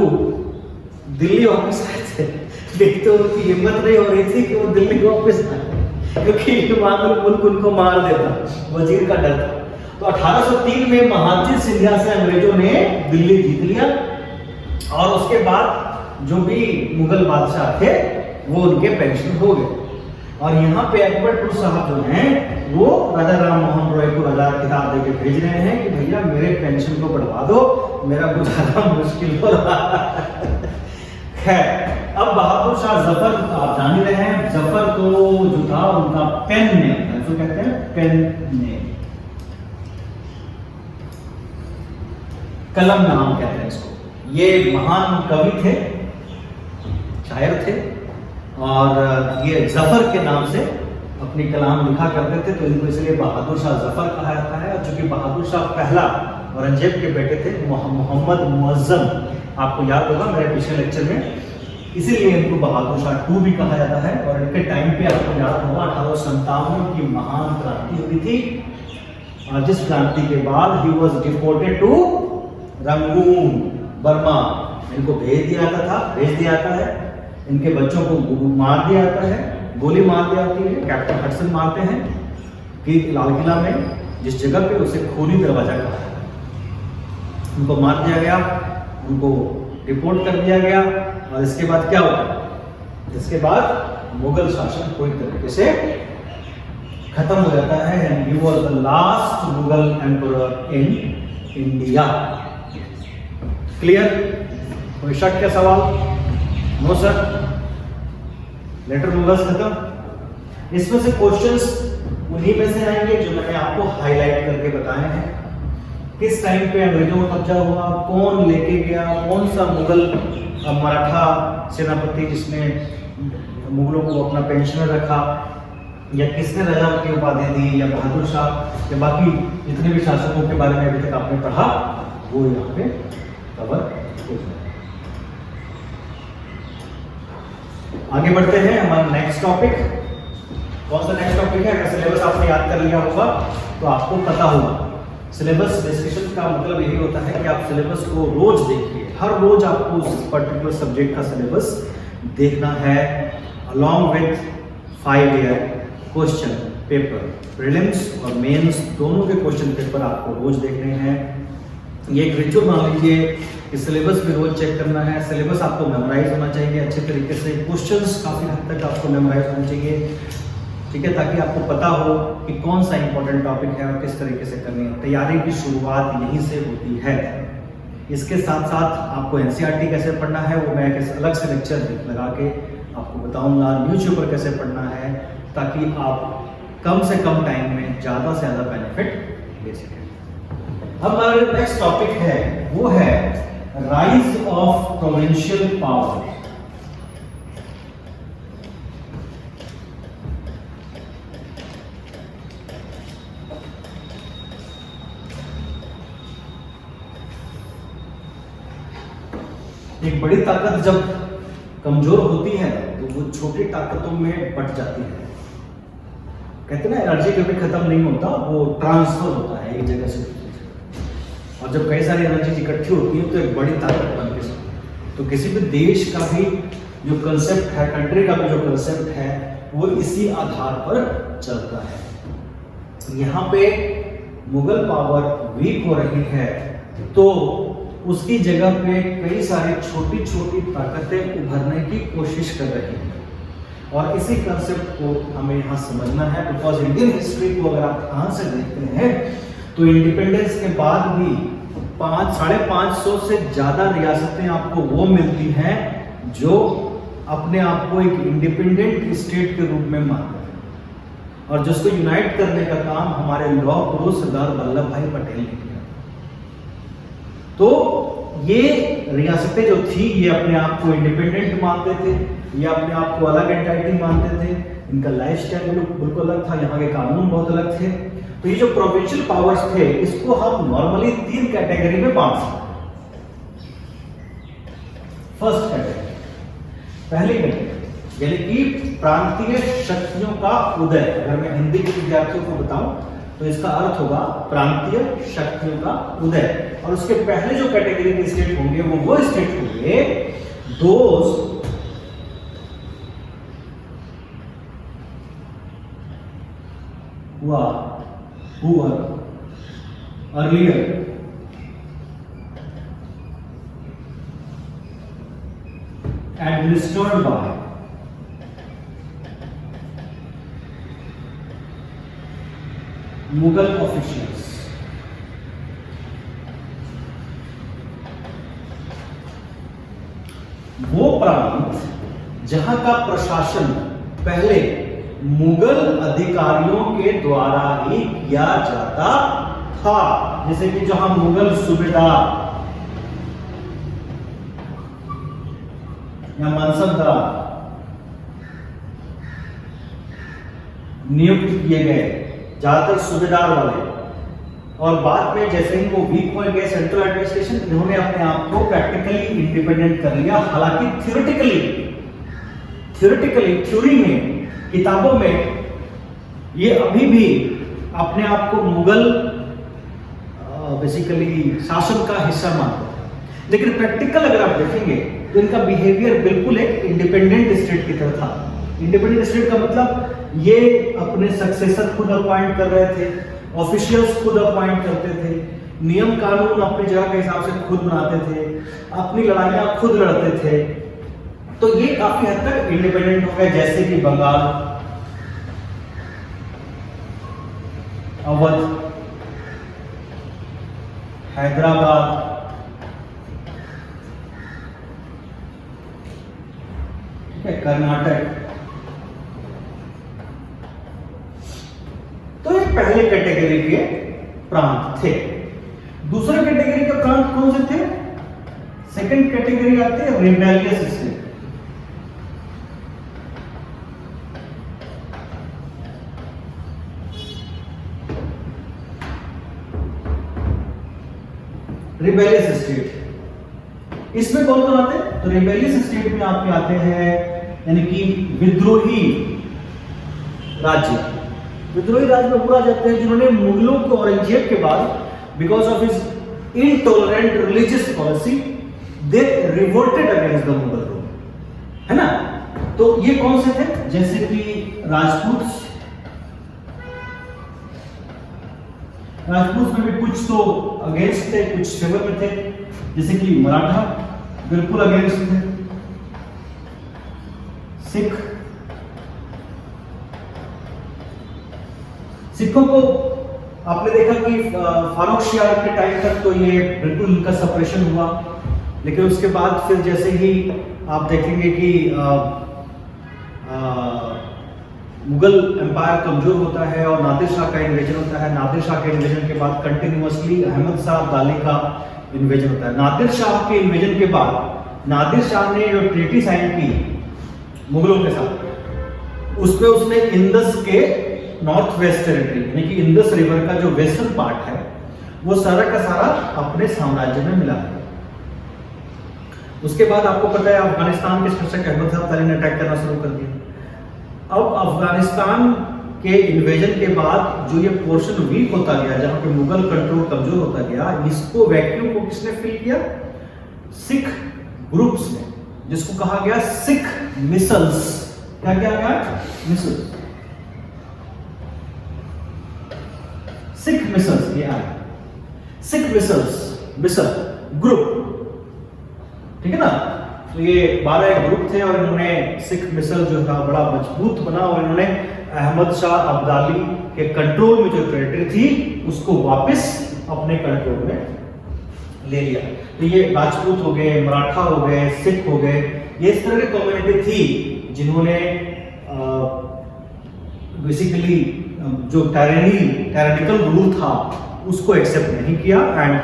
दिल्ली वापस आए थे। लेकिन तो उनकी हिम्मत नहीं हो रही थी कि वो दिल्ली वापस आए, क्योंकि मुल्क उनको मार देता, वजीर का डर था। तो 1803 में महादजी सिंधिया से अंग्रेजों ने दिल्ली जीत लिया और उसके बाद जो भी मुगल बादशाह थे वो उनके पेंशन हो गए। और यहाँ पे अकबर टू साहब जो हैं वो राजा राम मोहन रॉय को राजा खिताब देके भेज रहे हैं कि भैया मेरे पेंशन को बढ़वा दो, मेरा गुजारा मुश्किल हो रहा है। खैर, अब बहादुर शाह जफर आप जान ही रहे हैं, जफर तो जो था उनका पेन नेम था, तो कहते हैं पेन नेम, कलम नाम कहते हैं इसको। ये महान कवि थे, शायर थे और ये जफर के नाम से अपनी कलाम लिखा करते थे, तो इनको इसलिए बहादुर शाह जफर कहा जाता है। और चूंकि बहादुर शाह पहला औरंगजेब के बेटे थे, मोहम्मद मुअज्जम, आपको याद होगा मेरे पिछले लेक्चर में, इसीलिए इनको बहादुर शाह टू भी कहा जाता है। और इनके टाइम पे आपको याद होगा 1857 की महान क्रांति हुई थी और जिस क्रांति के बाद ही was deported to Rangoon, Burma. इनको भेज दिया जाता है, इनके बच्चों को मार दिया जाता है, गोली मार दी जाती है, कैप्टन हडसन मारते हैं कि लाल किला में जिस जगह पे उसे खूनी दरवाजा कहा है, उनको मार दिया गया, उनको रिपोर्ट कर दिया गया। और इसके बाद क्या होता है, इसके बाद मुगल शासन पूरी तरीके से खत्म हो जाता है and he was the last Mughal emperor in India. Clear? कोई शक का सवाल? नो सर, लेटर मुगल्स खत्म। इसमें से क्वेश्चंस उन्हीं में से आएंगे जो मैंने आपको हाईलाइट करके बताए हैं। किस टाइम पे अंग्रेजों का कब्जा हुआ, कौन लेके गया, कौन सा मुगल मराठा सेनापति जिसने मुगलों को अपना पेंशनर रखा, या किसने राजा की उपाधि दी, या बहादुर शाह, या बाकी जितने भी शासकों के बारे में अभी तक आपने पढ़ा वो यहाँ पे कवर हो जाए। आगे बढ़ते हैं हमारा नेक्स्ट टॉपिक। कौन सा नेक्स्ट टॉपिक है? अगर सिलेबस आपने याद कर लिया होगा तो आपको पता होगा। सिलेबस डिस्कशन का मतलब यही होता है कि आप सिलेबस को रोज देखिए, हर रोज आपको उस पर्टिकुलर सब्जेक्ट का सिलेबस देखना है, along with 5 year question paper, prelims और मेंस दोनों के क्वेश्चन पेपर आपको रोज देखने हैं। ये एक रिचुअल मान लीजिए कि सिलेबस भी रोज चेक करना है। सिलेबस आपको मेमोराइज होना चाहिए अच्छे तरीके से, क्वेश्चंस काफ़ी हद तक आपको मेमोराइज होने चाहिए, ठीक है, ताकि आपको पता हो कि कौन सा इंपॉर्टेंट टॉपिक है और किस तरीके से करनी है। तैयारी की शुरुआत यहीं से होती है। इसके साथ साथ आपको एनसीईआरटी कैसे पढ़ना है वो मैं एक अलग से लेक्चर लगा के आपको बताऊंगा, न्यूज़पेपर कैसे पढ़ना है, ताकि आप कम से कम टाइम में ज़्यादा से ज़्यादा बेनिफिट ले सकें। अब हमारा नेक्स्ट टॉपिक है वो है राइज ऑफ प्रोविंशियल पावर। एक बड़ी ताकत जब कमजोर होती है तो वो छोटी ताकतों में बट जाती है। कहते हैं ना, एनर्जी कभी खत्म नहीं होता, वो ट्रांसफर होता है एक जगह से दूसरी जगह। और जब कई सारी एनर्जी इकट्ठी होती है तो एक बड़ी ताकत बनती है। तो किसी भी देश का भी जो कंसेप्ट है, कंट्री का भी जो कंसेप्ट है, वो इसी आधार पर चलता है। यहाँ पे मुगल पावर वीक हो रही है तो उसकी जगह पे कई सारी छोटी छोटी ताकतें उभरने की कोशिश कर रही हैं। और इसी कंसेप्ट को हमें यहाँ समझना है, बिकॉज इंडियन हिस्ट्री को अगर आप ध्यान से देखते हैं तो इंडिपेंडेंस के बाद भी 550 से ज़्यादा रियासतें आपको वो मिलती हैं जो अपने आप को एक इंडिपेंडेंट स्टेट के रूप में मानते हैं। और जिसको यूनाइट करने का काम हमारे लौह पुरुष सरदार वल्लभ भाई पटेल ने किया। तो ये रियासतें जो थी ये अपने आप को इंडिपेंडेंट मानते थे, ये अपने आप को अलग एंटाइटी मानते थे, इनका लाइफस्टाइल बिल्कुल अलग था, यहाँ के कानून बहुत अलग थे। तो ये जो प्रोविंशियल पावर्स थे इसको हम नॉर्मली 3 कैटेगरी में बांट सकते हैं। फर्स्ट कैटेगरी, पहली कैटेगरी यानी कि प्रांतीय शक्तियों का उदय। अगर मैं हिंदी के विद्यार्थियों को बताऊं तो इसका अर्थ होगा प्रांतीय शक्तियों का उदय। और उसके पहले जो कैटेगरी के स्टेट होंगे वो स्टेट होंगे those who were earlier administered by Mughal officials। वो प्रांत जहां का प्रशासन पहले मुगल अधिकारियों के द्वारा ही किया जाता था, जैसे कि जहां मुगल सूबेदार या मनसबदार नियुक्त किए गए, ज्यादातर सूबेदार वाले, और बाद में जैसे ही वो वीक हो गए सेंट्रल एडमिनिस्ट्रेशन, इन्होंने अपने आप को प्रैक्टिकली इंडिपेंडेंट कर लिया। हालांकि थ्योरेटिकली थ्योरी में, किताबों में ये अभी भी अपने आप को मुगल बेसिकली शासन का हिस्सा मानते हैं, लेकिन प्रैक्टिकल अगर आप देखेंगे तो इनका बिहेवियर बिल्कुल एक इंडिपेंडेंट स्टेट की तरह था। इंडिपेंडेंट स्टेट का मतलब ये अपने सक्सेसर खुद अपॉइंट कर रहे थे, ऑफिशियल्स खुद अपॉइंट करते थे, नियम कानून अपनी जगह के हिसाब से खुद बनाते थे, अपनी लड़ाइयां खुद लड़ते थे। तो ये काफी हद तक इंडिपेंडेंट हो गए, जैसे कि बंगाल, अवध, हैदराबाद, कर्नाटक। तो ये पहले कैटेगरी के प्रांत थे। दूसरे कैटेगरी के प्रांत कौन से थे? सेकंड कैटेगरी आते हैं रिबेलियस स्टेट। रिबेलियस स्टेट, इसमें कौन कौन आते हैं? तो रिबेलियस स्टेट में आपके आते हैं यानी कि विद्रोही राज्य। विद्रोही राज्य में पूरा जाते हैं जिन्होंने मुगलों को औरंगजेब के बाद because of his intolerant religious policy they revolted against the Mughal rule, है ना। तो ये कौन से थे? जैसे कि राजपूत में भी कुछ तो अगेंस्ट थे, कुछ फेवर में थे, जैसे कि मराठा बिल्कुल अगेंस्ट थे, सिखों को आपने देखा कि फारूक शियार के टाइम तक तो ये बिल्कुल इनका सप्रेशन हुआ, लेकिन उसके बाद फिर जैसे ही आप देखेंगे कि मुगल एम्पायर कमजोर होता है और नादिर शाह का इन्वेजन होता है। नादिर शाह के इन्वेजन के बाद कंटिन्यूअसली अहमद शाह अब्दाली का इन्वेजन होता है। नादिर शाह के इन्वेजन के बाद नादिर शाह ने जो ट्रीटी साइन की मुगलों के साथ, उसमें उसने इंदस के नॉर्थ वेस्ट टेरिटरी यानी कि इंदस रिवर का जो वेस्टर्न पार्ट है वो सारा का सारा अपने साम्राज्य में मिला है। उसके बाद आपको पता है अफगानिस्तान के शासक अहमद शाह अब्दाली ने अटैक करना शुरू कर दिया। अब अफगानिस्तान के इन्वेजन के बाद जो ये पोर्शन वीक होता गया, जहां पे मुगल कंट्रोल कमजोर होता गया, इसको वैक्यूम को किसने फिल किया? सिख ग्रुप्स ने, जिसको कहा गया सिख मिसल्स। क्या क्या गया? Micelles, Sikh micelles. ये आया सिख मिसल ग्रुप, ठीक है ना। तो ये 12 ग्रुप थे और इन्होंने सिख मिसल जो था बड़ा मजबूत बना और इन्होंने अहमद शाह अब्दाली के कंट्रोल में जो टेरिटरी थी उसको वापस अपने कंट्रोल में ले लिया। तो ये राजपूत हो गए, मराठा हो गए, सिख हो गए, ये इस तरह की कम्युनिटी थी जिन्होंने बेसिकली जो टायरेनिकल रूल था उसको एक्सेप्ट नहीं किया and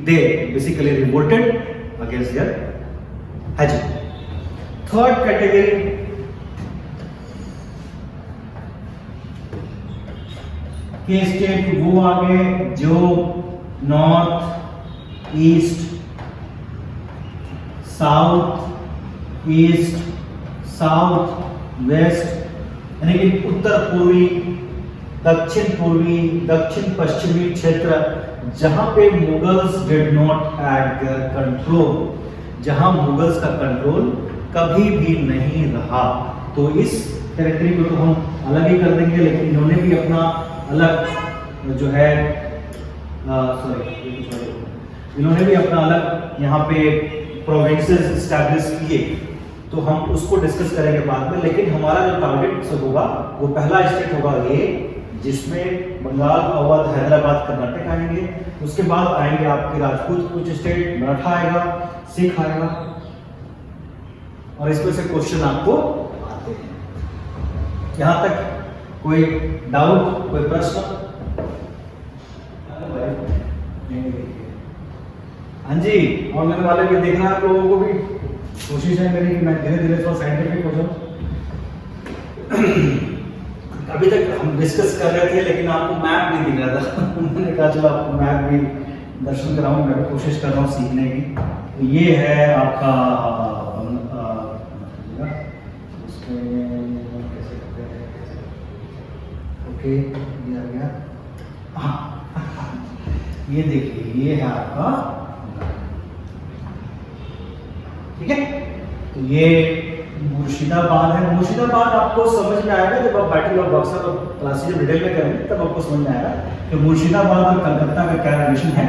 they basically revolted against their hegemony. Third category के स्टेट वो आ गए जो north east, south east, south west, यानी कि उत्तर पूर्वी, दक्षिण पूर्वी, दक्षिण पश्चिमी क्षेत्र जहां पे Mughals did not have their control, जहां मुगल्स का कंट्रोल कभी भी नहीं रहा। तो इस टेरिटरी को तो हम अलग ही कर देंगे, लेकिन इन्होंने भी अपना अलग जो है इन्होंने भी अपना अलग यहाँ पे प्रोविंसेस एस्टैब्लिश किए, तो हम उसको डिस्कस करेंगे बाद में। लेकिन हमारा जो टारगेट से होगा वो पहला स्टेट होगा ये, जिसमें बंगाल, अवध, हैदराबाद, कर्नाटक आएंगे। उसके बाद आएंगे आपके राजपूत कुछ स्टेट, मराठा आएगा, सिख आएगा, और इसमें से क्वेश्चन आपको आते हैं। यहाँ तक कोई डाउट, कोई प्रश्न? हाँ जी, ऑनलाइन वाले भी देखना, आप लोगों को भी कोशिश है मेरी कि मैं धीरे धीरे थोड़ा साइंटिफिक हो जाऊँ। अभी तक हम डिस्कस कर रहे थे लेकिन आपको मैप नहीं दिख रहा था मैंने कहा चलो आपको मैप भी दर्शन कराऊं, मैं भी कोशिश कर रहा हूँ सीखने की। तो ये है आपका ओके, ये आ गया। हाँ ये देखिए, ये है आपका, ठीक है। तो ये मुर्शिदाबाद है। मुर्शिदाबाद आपको समझ में आएगा जब आप बैटल ऑफ बक्सर और क्लासेस जब डिटेल में करेंगे, तब आपको समझ में आएगा कि मुर्शिदाबाद और कलकत्ता का क्या रिलेशन है।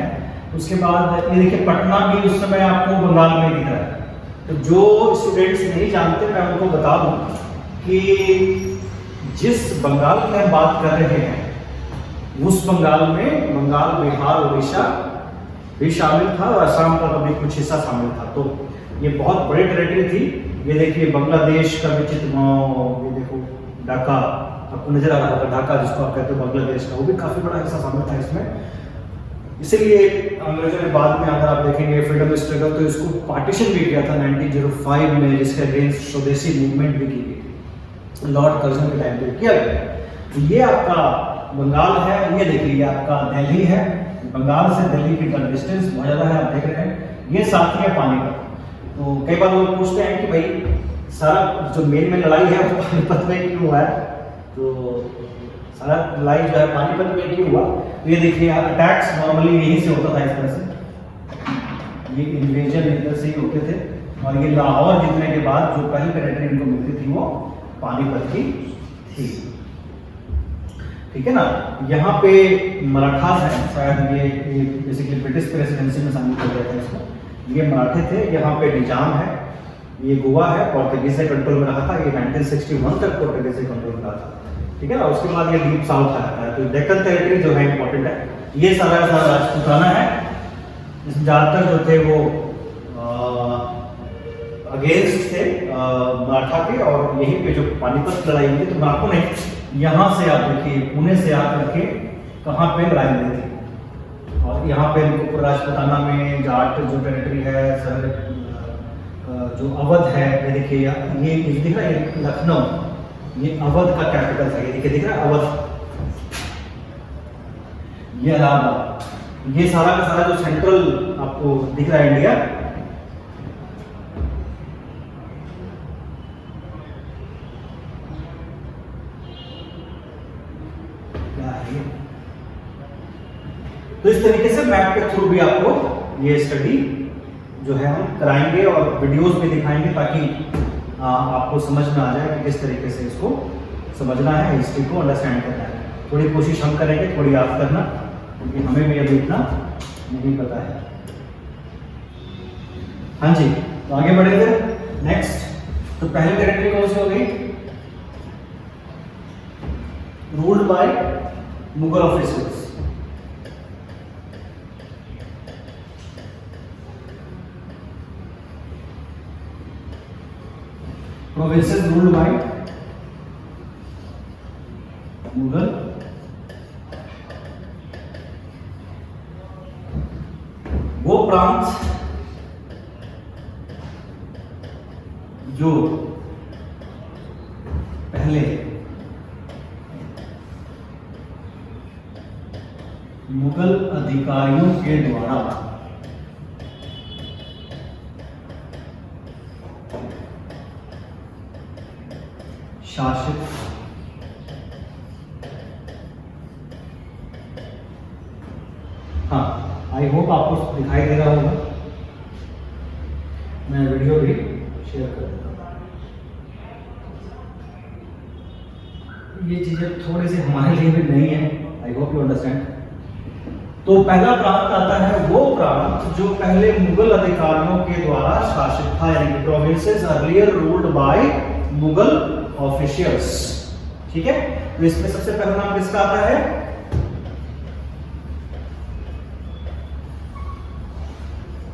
उसके बाद ये देखिए, पटना भी उस समय आपको बंगाल में दिख रहा है। तो जो स्टूडेंट्स नहीं जानते, मैं उनको बता दूं कि जिस बंगाल की हम बात कर रहे हैं, उस बंगाल में बंगाल, बिहार, उड़ीसा भी शामिल था और असम का भी कुछ हिस्सा शामिल था। तो ये बहुत बड़ी टेरिटरी थी। ये देखिए, बांग्लादेश का भी चित्र, ये देखो ढाका आपको नजर आ रहा होगा, ढाका जिसको आप कहते हो बांग्लादेश का, वो भी काफी बड़ा हिस्सा शामिल था इसमें। इसीलिए अंग्रेजों ने बाद में, अगर आप देखेंगे फ्रीडम स्ट्रगल, तो इसको पार्टीशन भी किया था 1905 में, जिसके अगेंस्ट स्वदेशी मूवमेंट भी की गई थी, लॉर्ड कर्जन के टाइम पे किया गया। तो ये आपका बंगाल है। ये देखिए, ये आपका दिल्ली है। बंगाल से दिल्ली की डिस्टेंस बहुत ज़्यादा है, आप देख रहे हैं। ये साथी है पानीपत। तो कई बार लोग पूछते हैं कि भाई सारा जो मेन लड़ाई है वो पानीपत में क्यों हुआ है, तो सारा लड़ाई जो है पानीपत में क्यों हुआ। तो ये देखिए, अटैक्स नॉर्मली यहीं से होता था, इस तरह से ये इन्वेजन इधर से ही होते थे। और ये लाहौर जीतने के बाद जो पहली टेरिटरी इनको मिलती थी वो पानीपत की थी, ठीक है ना। यहाँ पे मराठास हैं, शायद ये बेसिकली ब्रिटिश प्रेसिडेंसी में शामिल कर दिया था इसको। ये मराठे थे। यहाँ पे निजाम है, ये गोवा है, पोर्तुगीज से कंट्रोल में रहा था। ये 1961 तक पोर्तुगीज से कंट्रोल में रहा था, ठीक है ना। उसके बाद ये डीप साउथ आ जाता है। तो डेक्कन टेरिटरी जो है इंपॉर्टेंट है। ये सारा राजपूताना है, इसमें ज़्यादातर जो थे वो अगेंस्ट थे मराठा के। और यहीं पे जो पानीपत लड़ाई हुई थी, तो मराठों ने यहाँ से, आप देखिए, पुणे से आकर के कहाँ पे लड़ाई हुई थी। और यहाँ पे इनको राजपूताना में जाट जो टेरिटरी है, जो अवध है, ये देखिए, ये दिख रहा है लखनऊ, ये अवध का कैपिटल था। ये देखिए, दिख रहा है अवध, ये इलाहाबाद। ये सारा का सारा जो सेंट्रल आपको दिख रहा है इंडिया, क्या है। तो इस तरीके से मैप के थ्रू भी आपको ये स्टडी जो है हम कराएंगे और वीडियोस भी दिखाएंगे, ताकि आपको समझ में आ जाए कि किस तरीके से इसको समझना है, हिस्ट्री को अंडरस्टैंड करना है। थोड़ी कोशिश हम करेंगे, थोड़ी आप करना, क्योंकि हमें भी अभी इतना नहीं पता है। हाँ जी, तो आगे बढ़े थे नेक्स्ट। तो पहली टेरिटरी कौन सी हो गई? Ruled by Mughal officers. Provinces ruled by Mughal वो प्रांत जो पहले मुगल अधिकारियों के द्वारा शासित हाँ, आई होप आपको दिखाई दे रहा होगा। मैं वीडियो भी शेयर कर देता हूँ। ये चीजें थोड़ी सी हमारे लिए भी नई है, आई होप यू अंडरस्टैंड। तो पहला प्रांत आता है वो प्रांत जो पहले मुगल अधिकारियों के द्वारा शासित था, यानी provinces earlier ruled by Mughal officials. ठीक है, तो इसमें सबसे पहला नाम किसका आता है?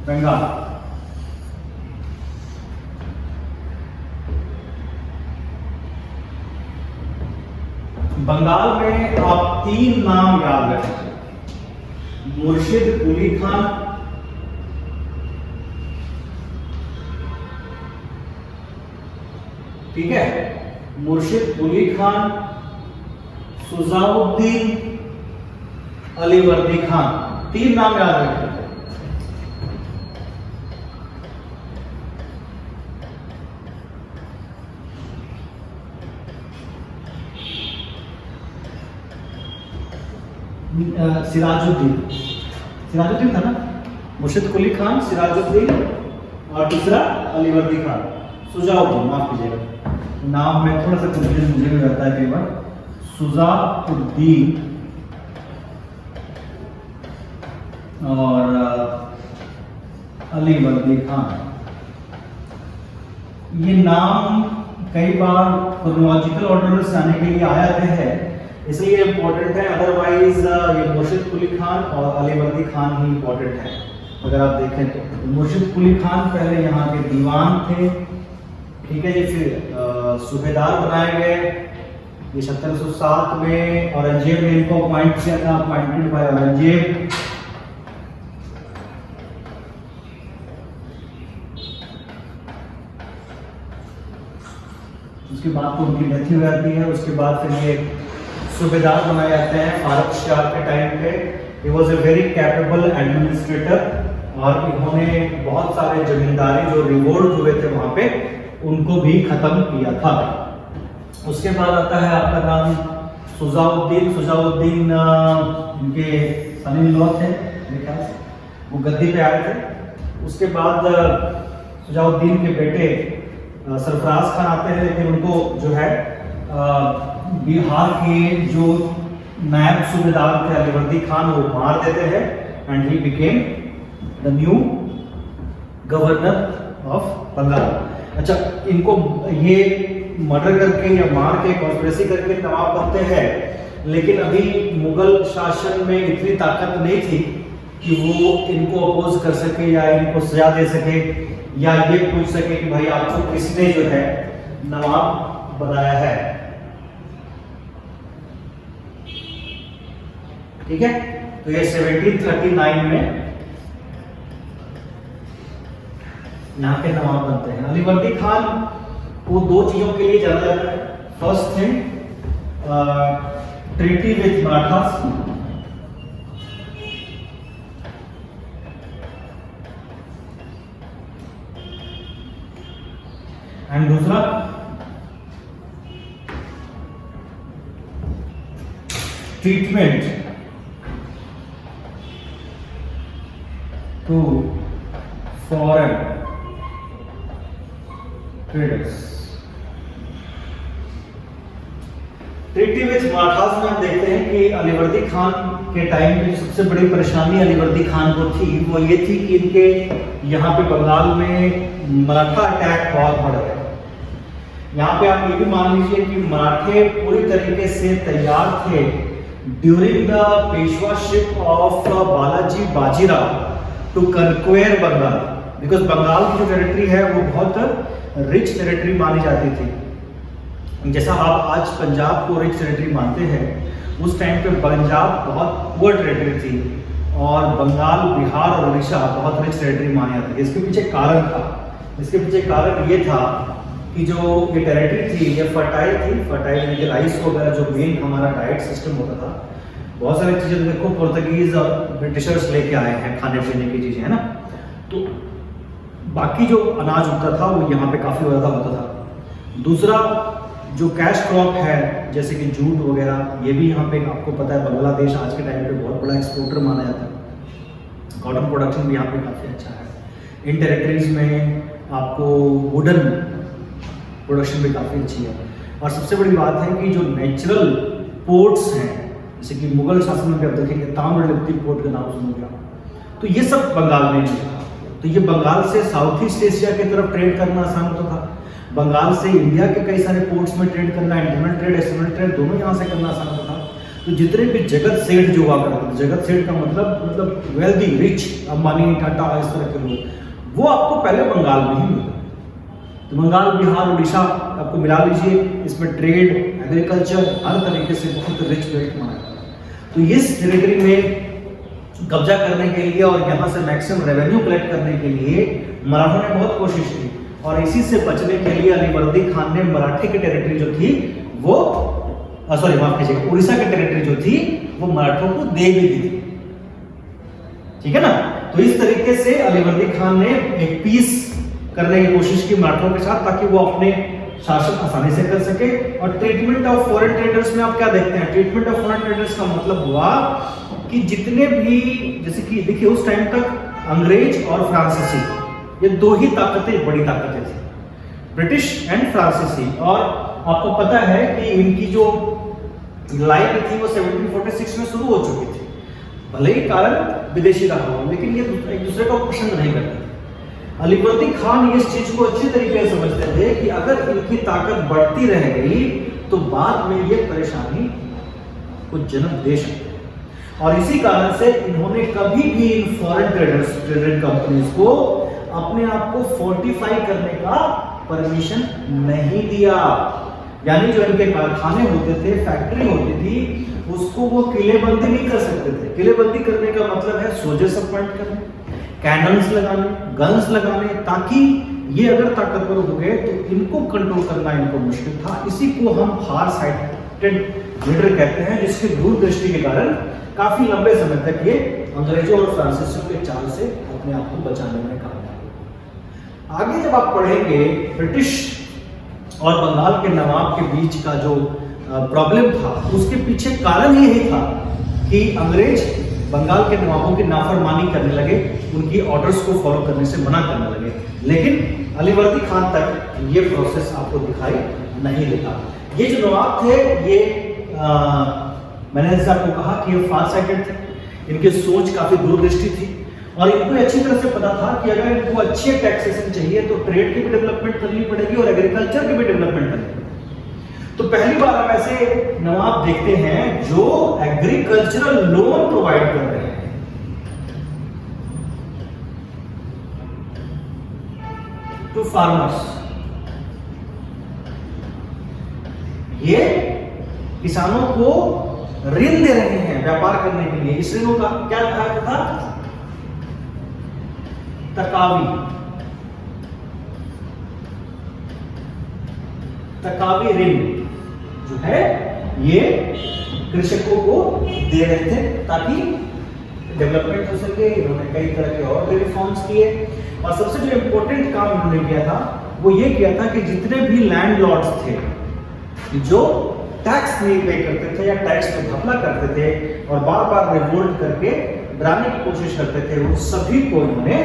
बंगाल। बंगाल में आप 3 नाम याद रखें, मुर्शिद कुली खान, ठीक है, मुर्शिद कुली खान, सुजाउद्दीन अलीवर्दी खान, 3 नाम याद रखें। सिराजुद्दीन था ना, मुर्शिद कुली खान, सिराजुद्दीन और दूसरा अलीवर्दी खान, सुजाउद्दीन, माफ कीजिएगा नाम में थोड़ा सा कंफ्यूजन मुझे भी रहता है कई बार। सुजाउद्दीन और अलीवर्दी खान, ये नाम कई बार क्रोनोलॉजिकल ऑर्डर में आने के लिए आ जाते हैं, इसलिए इंपॉर्टेंट है। अदरवाइज ये मुर्शिद कुली खान और अलीवर्दी खान ही इंपॉर्टेंट है। अगर आप देखें तो मुर्शिद कुली खान पहले यहाँ के दीवान थे, ठीक है जी, फिर सूबेदार बनाए गए। ये 1707 में औरंगजेब ने इनको अपॉइंट किया था, अपॉइंटेड बाय औरंगजेब। उसके बाद तो उनकी डेथ हो जाती है। उसके बाद फिर ये सूबेदार बनाए जाते हैं फारूक शाह के टाइम पे। He was a very capable administrator और इन्होंने बहुत सारे जमींदारी जो रिवोल्ट हुए थे वहां पे उनको भी खत्म किया था। उसके बाद आता है आपका नाम सुजाउद्दीन। सुजाउद्दीन इनके सन-इन-लॉ थे मेरे ख्याल से, वो गद्दी पे आए थे। उसके बाद सुजाउद्दीन के बेटे सरफराज खान आते हैं, लेकिन उनको जो है बिहार के जो नायब सूबेदार थे अलीवर्दी खान वो मार देते हैं and he became the new governor of Bengal. अच्छा, इनको ये मर्डर करके या मार के कॉन्स्पिरेसी करके नवाब बनते हैं, लेकिन अभी मुगल शासन में इतनी ताकत नहीं थी कि वो इनको अपोज कर सके या इनको सजा दे सके या ये पूछ सके कि भाई आपको किसने जो है नवाब बनाया है। ठीक है, तो ये 1739 में यहाँ के नवाब बनते हैं। अलीवर्दी खान वो 2 चीजों के लिए जाना जाता है। First thing, treaty with Marathas, and दूसरा treatment to foreign traders. Treaty with Marathas में हम देखते हैं कि अलीवर्दी खान के टाइम पे सबसे बड़ी परेशानी अलीवर्दी खान को थी वो ये थी कि इनके यहाँ पे बंगाल में मराठा अटैक बहुत बढ़ गए। यहाँ पे आप ये भी मान लीजिए कि मराठे पूरी तरीके से तैयार थे during the Peshwaship of Balaji Bajirao to conquer Bengal, because Bengal की जो टेरिटरी है वो बहुत रिच टेरिटरी मानी जाती थी। जैसा आप आज पंजाब को रिच टेरिटरी मानते हैं, उस टाइम पे पंजाब बहुत पुअर टेरिटरी थी और बंगाल, बिहार और उड़ीसा बहुत रिच टेरिटरी माने जाते थे। इसके पीछे कारण था, इसके पीछे कारण ये था कि जो ये टेरिटरी थी ये फर्टाइल थी। फर्टाइल यानी कि राइस वगैरह जो मेन हमारा डाइट सिस्टम होता था, बहुत सारी चीज़ें देखो पुर्तगीज और ब्रिटिशर्स लेके आए हैं खाने पीने की चीज़ें, है ना। तो बाकी जो अनाज उगता था वो यहाँ पे काफ़ी ज़्यादा होता था। दूसरा जो कैश क्रॉप है जैसे कि जूट वगैरह, ये भी यहाँ पे आपको पता है बांग्लादेश आज के टाइम पे बहुत बड़ा एक्सपोर्टर माना जाता है। कॉटन प्रोडक्शन भी यहाँ पे काफ़ी अच्छा है। इन टेरिटरीज में आपको वुडन प्रोडक्शन भी काफ़ी अच्छी है। और सबसे बड़ी बात है कि जो नेचुरल पोर्ट्स हैं, जैसे कि मुगल शासन में भी आप देखेंगे ताम्रलिप्ति पोर्ट का नाम सुनोगे आप, तो ये सब बंगाल में ही था। तो ये बंगाल से साउथ ईस्ट एशिया की तरफ ट्रेड करना आसान होता था, बंगाल से इंडिया के कई सारे पोर्ट्स में ट्रेड करना, इंटरनल ट्रेड एक्सटर्नल ट्रेड दोनों यहाँ से करना आसान होता था। तो जितने भी जगत सेठ जो हुआ करते थे, जगत सेठ का मतलब वेल्दी, रिच, अंबानी, टाटा, इस तरह के लोग, वो आपको पहले बंगाल में ही मिलते। तो बंगाल, बिहार, उड़ीसा आपको मिला लीजिए, इसमें ट्रेड, एग्रीकल्चर हर तरीके से बहुत रिच बेल्ट माना जाता है। तो इस टेरिटरी में कब्जा करने के लिए और यहाँ से मैक्सिमम रेवेन्यू कलेक्ट करने के लिए मराठों ने बहुत कोशिश की, और इसी से बचने के लिए अलीवर्दी खान ने मराठी की टेरिटरी जो थी वो माफ कीजिएगा, उड़ीसा की टेरिटरी जो थी वो मराठों को दे भी दी थी, ठीक है ना। तो इस तरीके से अलीवर्दी खान ने एक पीस करने की कोशिश की मराठों के साथ, ताकि वो अपने शासन आसानी से कर सके। और ट्रीटमेंट ऑफ फॉरेन ट्रेडर्स में आप क्या देखते हैं, ट्रीटमेंट ऑफ फॉरेन ट्रेडर्स का मतलब हुआ कि जितने भी, जैसे कि देखिए उस टाइम तक अंग्रेज और फ्रांसीसी ये दो ही ताकतें, बड़ी ताकतें थी, ब्रिटिश एंड फ्रांसीसी। और आपको पता है कि इनकी जो लड़ाई थी वो 1746 में शुरू हो चुकी थी। भले ही कारण विदेशी रहा हो, लेकिन ये एक दूसरे को पसंद नहीं करते थे। अलीवर्दी खान इस चीज को अच्छी तरीके से समझते थे कि अगर इनकी ताकत बढ़ती रह गई तो बाद में ये परेशानी को जन्म दे सकते हैं। और इसी कारण से इन्होंने कभी भी in foreign traders, traded companies को अपने आप को फोर्टिफाई करने का परमिशन नहीं दिया। यानी जो इनके कारखाने होते थे, फैक्ट्री होती थी, उसको वो किलेबंदी नहीं कर सकते थे। किलेबंदी करने का मतलब है सोल्जर्स अपॉइंट करने, कैनन्स लगाने, गन्स लगाने, ताकि ये अगर ताकतवर हो गए तो इनको कंट्रोल करना इनको मुश्किल था। इसी को हम फार साइटेड लीडर कहते हैं, जिसकी दूरदृष्टि के कारण काफी लंबे समय तक ये अंग्रेजों और फ्रांसीसियों के चाल से अपने आप को बचाने में कामयाब। आगे जब आप पढ़ेंगे ब्रिटिश और बंगाल के नवाब के बीच का जो प्रॉब्लम था, उसके पीछे कारण यही था कि अंग्रेज बंगाल के नवाबों की नाफरमानी करने लगे, उनकी ऑर्डर्स को फॉलो करने से मना करने लगे। लेकिन अलीवर्दी खान तक ये प्रोसेस आपको दिखाई नहीं देता। ये जो नवाब थे ये मैंने जैसे आपको कहा कि ये फार साइटेड थे, इनकी सोच काफी दूरदृष्टि थी, और इनको अच्छी तरह से पता था कि अगर इनको अच्छे टैक्सेशन चाहिए तो ट्रेड की भी डेवलपमेंट करनी पड़ेगी और एग्रीकल्चर की भी डेवलपमेंट करनी पड़ेगी। तो पहली बार हम ऐसे नवाब देखते हैं जो एग्रीकल्चरल लोन प्रोवाइड कर रहे हैं। टू फार्मर्स, ये किसानों को ऋण दे रहे हैं व्यापार करने के लिए। इस ऋणों का क्या कहा था, तकावी। तकावी ऋण जो है ये कृषकों को दे रहे थे ताकि डेवलपमेंट हो सके। इन्होंने कई तरह के और भी रिफॉर्म्स किए, और सबसे जो इंपॉर्टेंट काम इन्होंने किया था वो ये किया था कि जितने भी लैंडलॉर्ड्स थे जो टैक्स नहीं पे करते थे या टैक्स पे घपला करते थे और बार बार रिवोल्ट करके डराने की कोशिश करते थे, उन सभी को इन्होंने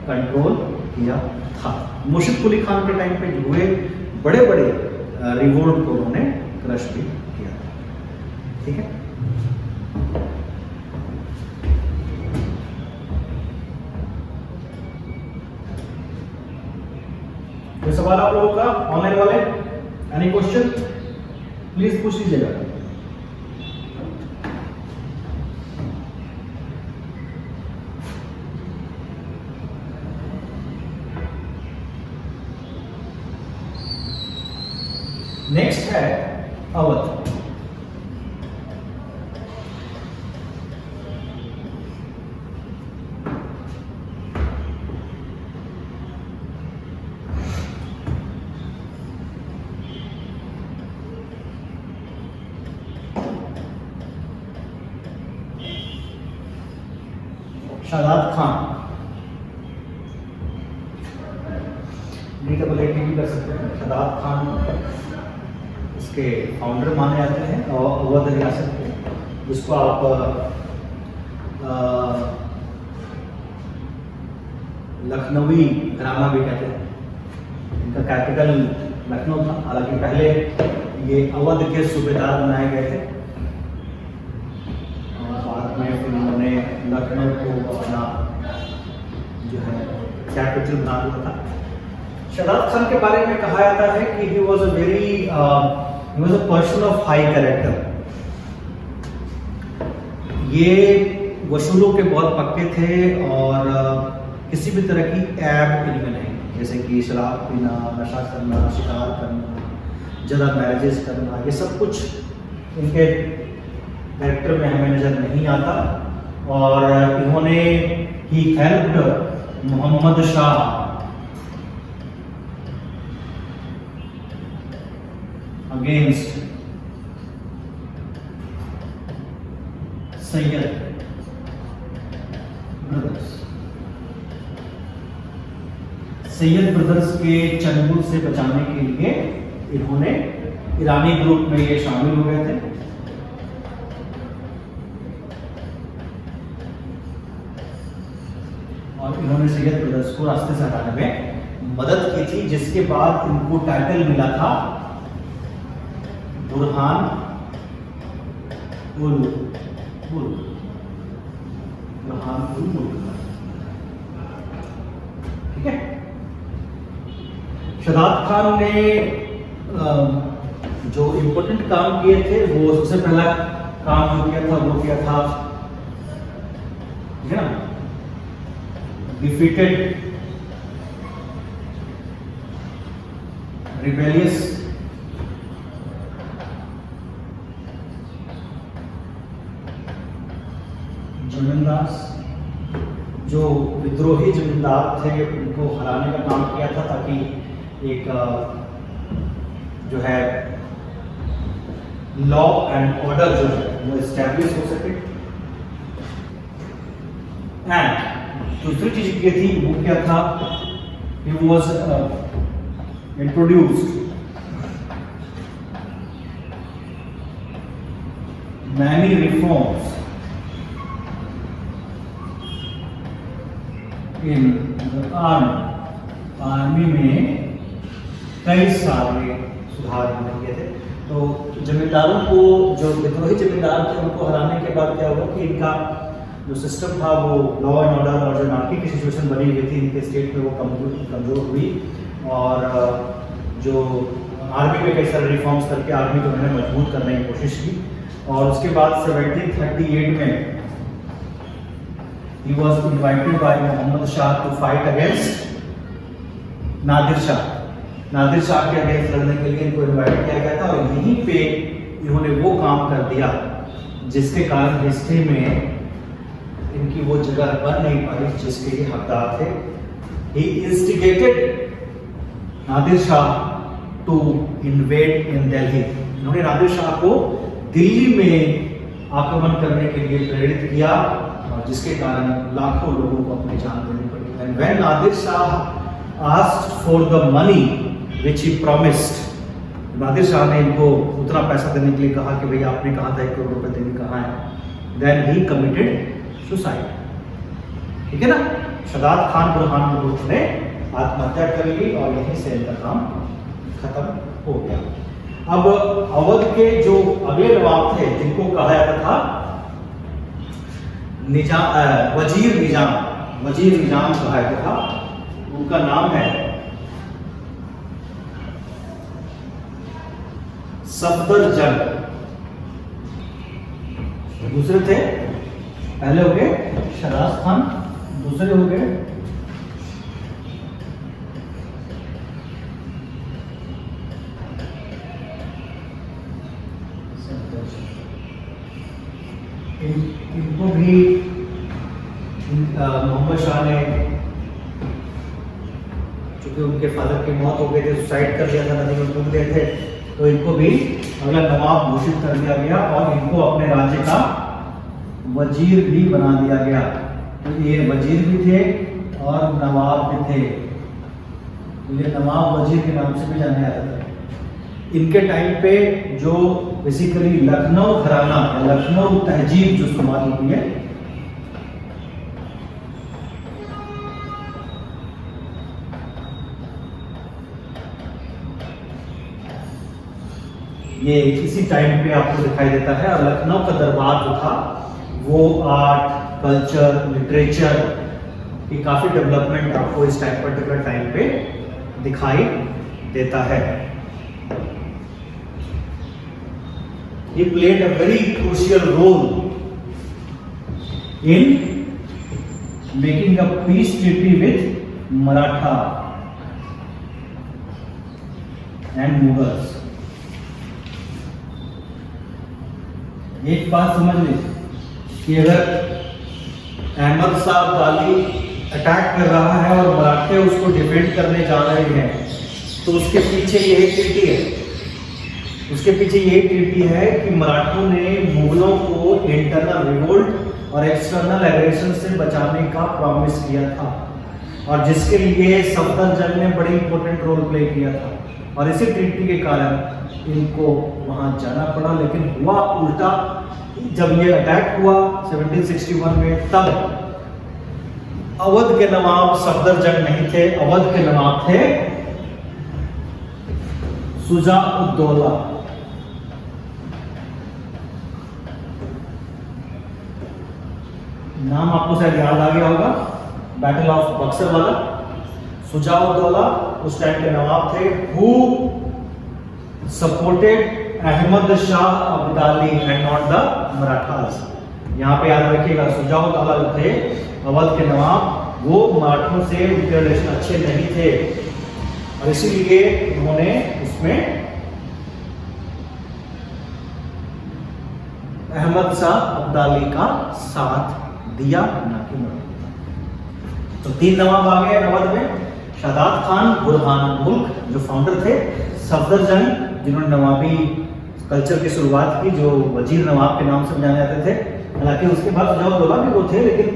कंट्रोल किया था। मुर्शिद कुली खान के टाइम पे हुए बड़े बड़े रिवोल्ट को उन्होंने क्रश भी किया था। ठीक है, कोई सवाल आप लोगों का ऑनलाइन वाले? एनी क्वेश्चन प्लीज पूछ लीजिएगा। नेक्स्ट है अवध। शादात खान, DAAT भी कर सकते हैं। शादात खान इसके फाउंडर माने जाते हैं और अवध रियासत के, जिसको आप लखनवी घराना भी कहते हैं। इनका कैपिटल लखनऊ था, हालांकि पहले ये अवध के सूबेदार बनाए गए थे और बाद में फिर उन्होंने लखनऊ को अपना जो है कैपिटल बना दिया था। शादात खान के बारे में कहा जाता है कि he was a person of high character. ये वसूलों के बहुत पक्के थे और किसी भी तरह की ऐब इनमें नहीं, जैसे कि शराब पीना, नशा करना, शिकार करना, ज़्यादा मैरिजेस करना, ये सब कुछ इनके कैरेक्टर में हमें नज़र नहीं आता। और इन्होंने ही helped Mohammad Shah against Sayyid brothers. Sayyid brothers के चंगुल से बचाने के लिए इन्होंने ईरानी ग्रुप में ये शामिल हो गए थे। और इन्होंने सैयद ब्रदर्स को रास्ते से हटाने में मदद की थी, जिसके बाद इनको टाइटल मिला था बुरहान उल मुल्क। बुरहान उल मुल्क, ठीक है। शादात खान ने जो इम्पोर्टेंट काम किए थे, वो सबसे पहला काम जो किया था वो किया था, ठीक है ना, डिफीटेड रिबेलियस जमींदार, जो विद्रोही जमींदार थे उनको हराने का काम किया था, ताकि एक जो है लॉ एंड ऑर्डर जो है वो एस्टैब्लिश हो सके। एंड दूसरी चीज की थी वो क्या था, he was introduced many reforms in the army में कई सारे सुधार किए थे। तो जमींदारों को, जो विद्रोही जमींदार थे, उनको हराने के बाद क्या हुआ कि इनका जो सिस्टम था वो लॉ एंड ऑर्डर और जो नाटकी की सिचुएशन बनी हुई थी इनके स्टेट में, वो कमजोर हुई। और जो आर्मी में कई सारे रिफॉर्म्स करके आर्मी को उन्होंने मजबूत करने की कोशिश की। और उसके बाद 1738 में he was invited by Mohammad Shah to fight against Nadir Shah. Nadir Shah के अगेंस्ट लड़ने के लिए इनको इन्वाइट किया गया था, और यहीं पे इन्होंने वो काम कर दिया जिसके कारण हिस्ट्री में इनकी वो जगह बन नहीं पाई जिसके ये हकदार थे। He instigated Nadir Shah to invade in Delhi। इन्होंने नादिर शाह को दिल्ली में आक्रमण करने के लिए प्रेरित किया, और जिसके कारण लाखों लोगों को अपनी जान देनी पड़ी। And when Nadir Shah asked for the money which he promised, Nadir Shah ने इनको उतना पैसा देने के लिए कहा कि भैया आपने कहा था 1 करोड़ रुपए देने, कहाँ है। Then he committed suicide, ठीक है ना। शादात खान बुरहान मुल्क ने आत्महत्या कर ली और यहीं से इनका काम खत्म हो गया। अब अवध के जो अगले नवाब थे, जिनको कहा जाता था वजीर निजाम कहा जाता था, उनका नाम है सफदरजंग। दूसरे थे, पहले हो गए शादात खान, दूसरे हो गए इनको भी मोहम्मद शाह ने, चूंकि उनके फादर की मौत हो गई थी, सुसाइड कर लिया था, नदी में डूब गए थे, तो इनको भी अगला नवाब घोषित कर दिया गया और इनको अपने राज्य का वजीर भी बना दिया गया। ये वजीर भी थे और नवाब भी थे। ये नवाब वजीर के नाम से भी जाने जाते थे। इनके टाइम पे जो बेसिकली लखनऊ घराना या लखनऊ तहजीब जो शुरुआत हुई है, ये इसी टाइम पे आपको दिखाई देता है। और लखनऊ का दरबार जो था वो आर्ट, कल्चर, लिटरेचर की काफ़ी डेवलपमेंट आपको इस टाइम पर्टिकुलर टाइम पे दिखाई देता है। He played a very crucial role in making a peace treaty with Maratha and Mughals। एक बात समझ लें कि अगर अहमद शाह अब्दाली अटैक कर रहा है और मराठे उसको डिफेंड करने जा रहे हैं, तो उसके पीछे यही ट्रीटी है। उसके पीछे यही ट्रीटी है कि मराठों ने मुगलों को इंटरनल रिवोल्ट और एक्सटर्नल एग्रेशन से बचाने का प्रॉमिस किया था, और जिसके लिए सफदरजंग ने बड़ी इंपॉर्टेंट रोल प्ले किया था। और इसी ट्रीटी के कारण इनको वहां जाना पड़ा। लेकिन हुआ उल्टा, जब ये अटैक हुआ 1761 में, तब अवध के नवाब सफदरजंग नहीं थे, अवध के नवाब थे शुजा-उद-दौला। नाम आपको शायद याद आ गया होगा, बैटल ऑफ बक्सर वाला। शुजा-उद-दौला उस टाइम के नवाब थे, who supported Ahmad Shah Abdali and not the Marathas. यहाँ पे याद रखिएगा, शुजा-उद-दौला जो थे अवध के नवाब, वो मराठों से उनके रिलेशन अच्छे नहीं थे, और इसीलिए उन्होंने उसमें अहमद शाह अब्दाली का साथ दिया, ना कि मराठा। तो 3 नवाब आ गए अवध में, शादात खान बुरहान मुल्क जो फाउंडर थे, सफदरजंग जिन्होंने नवाबी कल्चर की शुरुआत की, जो वजीर नवाब के नाम से जाने जाते थे। हालांकि उसके बाद शुजा-उद-दौला भी वो थे, लेकिन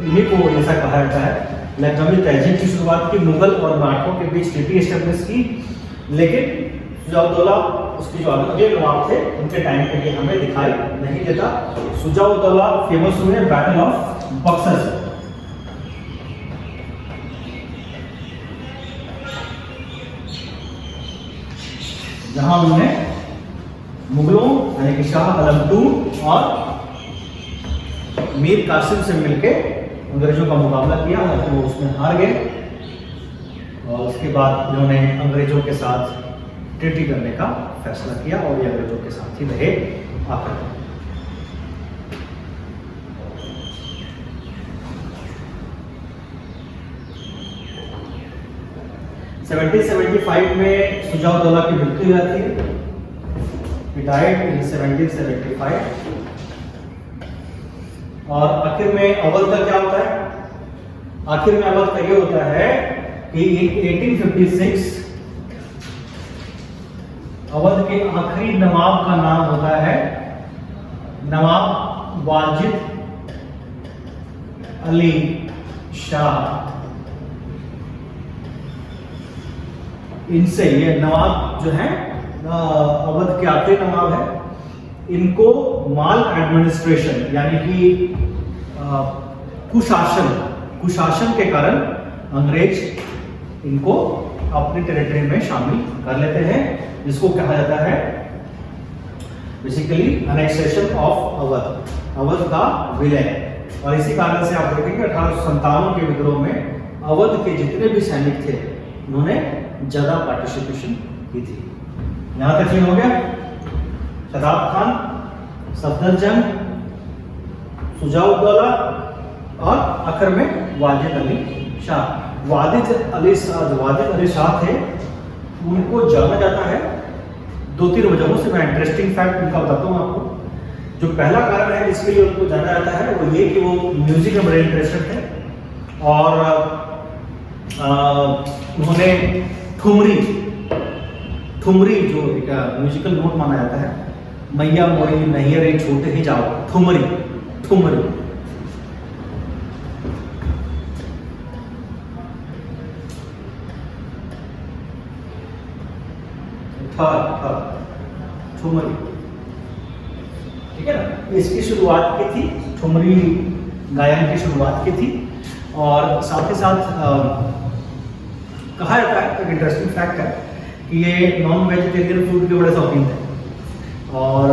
इन्हीं को ऐसा कहा जाता है। लखनवी तहजीब की शुरुआत की, मुगल और मराठों के बीच ट्रीटी एस्टेब्लिश की, लेकिन शुजा-उद-दौला उसके जो अगले नवाब थे उनके टाइम पे ये हमें दिखाई नहीं देता। शुजा-उद-दौला फेमस हुए बैटल ऑफ बक्सर से। जहां उन्होंने मुगलों यानी कि शाह आलम II और मीर कासिम से मिलकर अंग्रेजों का मुकाबला किया, तो वो उसमें हार गए, और उसके बाद इन्होंने अंग्रेजों के साथ ट्रीटी करने का फैसला किया, और ये अंग्रेजों के साथ ही रहे आखिर। 1775 में शुजा-उद-दौला की मृत्यु हो जाती है। He died in 1775। और आखिर में अवध का क्या होता है? आखिर में अवध का ये होता है कि 1856 अवध के आखिरी नवाब का नाम होता है नवाब वाजिद अली शाह। इनसे ये नवाब जो है अवध के आखिरी नवाब है, इनको माल एडमिनिस्ट्रेशन यानी कि कुशासन के कारण अंग्रेज इनको अपनी टेरिटरी में शामिल कर लेते हैं, जिसको कहा जाता है basically annexation of Awadh, Awadh का विलय। और इसी कारण से आप देखेंगे 1857 के विद्रोह में अवध के जितने भी सैनिक थे उन्होंने ज्यादा पार्टिसिपेशन की थी। यहां तक क्लियर हो गया? शादात खान, सफदरजंग, शुजा-उद-दौला और आखिर में वाजिद अली शाह। वाजिद अली शाह थे, उनको जाना जाता है 2-3 वजहों से। मैं इंटरेस्टिंग फैक्ट उनका बताता हूँ आपको। जो पहला कारण है जिसके लिए उनको जाना जाता है वो ये कि वो म्यूजिक में बड़े इंटरेस्टेड थे, और उन्होंने ठुमरी जो एक म्यूजिकल नोट माना जाता है, मैया मोरी नैहरे छोटे ही जाओ, ठुमरी ठुमरी, ठीक है ना। इसकी शुरुआत की थी, ठुमरी गायन की शुरुआत की थी। और साथ ही साथ कहा जाता है, एक इंटरेस्टिंग फैक्ट है कि ये नॉन वेजिटेरियन फूड के बड़े शौकीन थे। और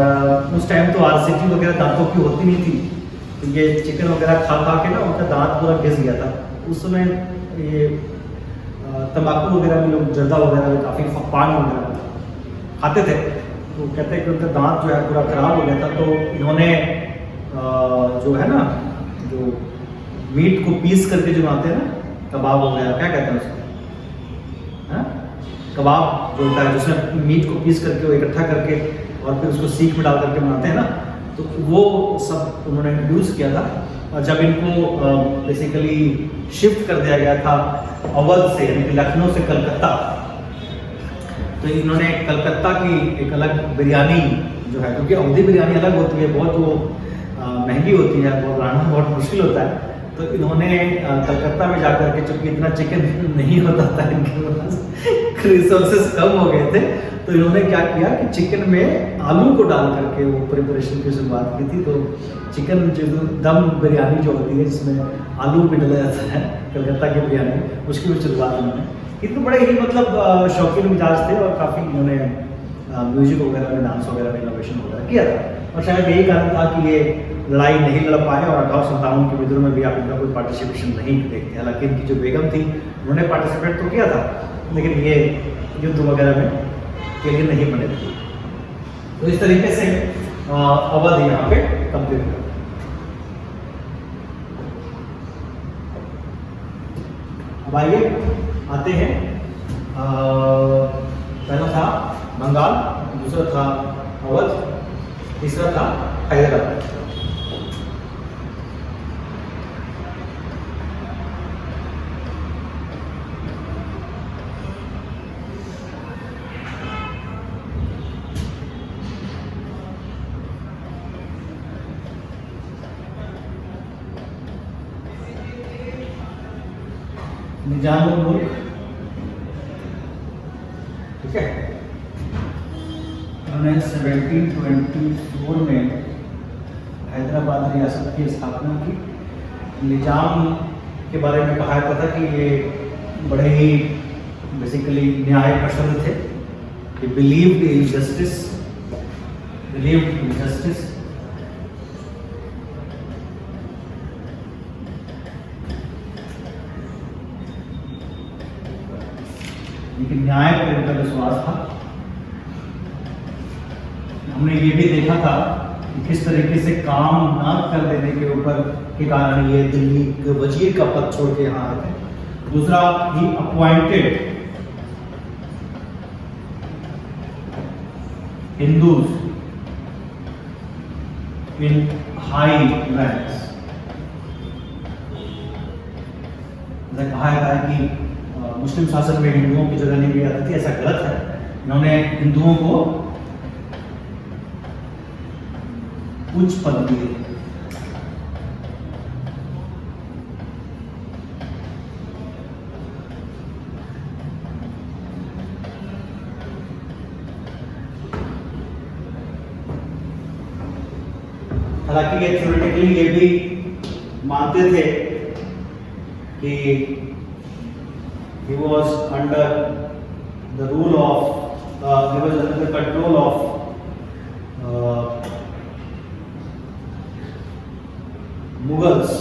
उस टाइम तो आरसीटी वगैरह दांतों की होती नहीं थी, तो ये चिकन वगैरह खा खा के ना उनका दांत पूरा घिस गया था। उस समय ये तंबाकू वगैरह भी लोग, जर्दा वगैरह भी काफ़ी, पान वगैरह खाते थे, तो कहते हैं कि उनका दांत जो है पूरा खराब हो गया था। तो इन्होंने जो है ना, जो मीट को पीस करके जो बनाते हैं ना, कबाब वगैरह, क्या कहते हैं उसको, हाँ कबाब जो होता है, जिसमें मीट को पीस करके वो इकट्ठा करके और फिर उसको सीख में डाल करके बनाते हैं ना, तो वो सब उन्होंने इंट्रोड्यूस किया था। और जब इनको बेसिकली शिफ्ट कर दिया गया था अवध से, यानी कि लखनऊ से कलकत्ता, तो इन्होंने कलकत्ता की एक अलग बिरयानी जो है, क्योंकि अवधी बिरयानी अलग होती है, बहुत वो महंगी होती है, वो बनाना बहुत मुश्किल होता है। तो इन्होंने कलकत्ता में जाकर के, चूँकि इतना चिकन नहीं होता था इनके पास, रिसोर्सेस कम हो गए थे, तो इन्होंने क्या किया कि चिकन में आलू को डाल करके वो प्रिपरेशन की शुरुआत की थी। तो चिकन जो दम बिरयानी जो होती है, जिसमें आलू भी डाला जाता है, कलकत्ता की बिरयानी, उसकी भी शुरुआत उन्होंने। इतने बड़े ही मतलब शौकीन मिजाज थे, और काफ़ी इन्होंने म्यूजिक वगैरह में, डांस वगैरह में इनोवेशन वगैरह किया था। और शायद यही कारण था कि ये लड़ाई नहीं लड़ पाए, और 1857 के विद्रोह में भी आप इनका कोई पार्टिसिपेशन नहीं देखते। हालांकि इनकी जो बेगम थी, उन्होंने पार्टिसिपेट तो किया था, लेकिन ये युद्ध वगैरह में के लिए नहीं बने थे। तो इस तरीके से अवध यहाँ पे कंप्लीट हुआ। अब आइए आते हैं, पहला था बंगाल, दूसरा था अवध, तीसरा था हैदराबाद। निजामुल मुल्क, ठीक है, उन्होंने 1724 में हैदराबाद रियासत की स्थापना की। निजाम के बारे में कहा जाता था कि ये बड़े ही बेसिकली न्याय पसंद थे, कि बिलीव्ड इन जस्टिस, लेकिन न्याय पर इनका विश्वास था। हमने ये भी देखा था कि किस तरीके से काम ना कर देने के ऊपर के कारण ये दिल्ली के वजीर का पद छोड़ के यहाँ आए थे। दूसरा, ही अपॉइंटेड हिंदूज इन हाई रैंक्स। कहा जाता है कि मुस्लिम शासन में हिंदुओं की जगह नहीं दी जाती थी, ऐसा गलत है। इन्होंने हिंदुओं को उच्च पद दिए। हालांकि ये थ्योरेटिकली ये भी मानते थे कि he was under the rule of he was under the control of Mughals,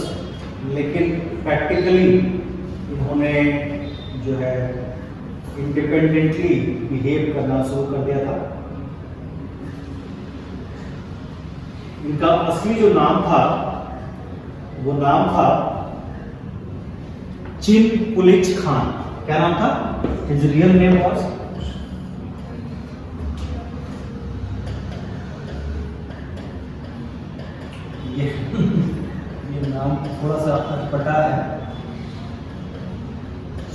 लेकिन प्रैक्टिकली इन्होंने जो है इंडिपेंडेंटली बिहेव करना शुरू कर दिया था। इनका असली जो नाम था वो नाम था चिन कुलिच खान। क्या नाम था? हिज रियल नेम वाज ये नाम थोड़ा सा अटपटा है।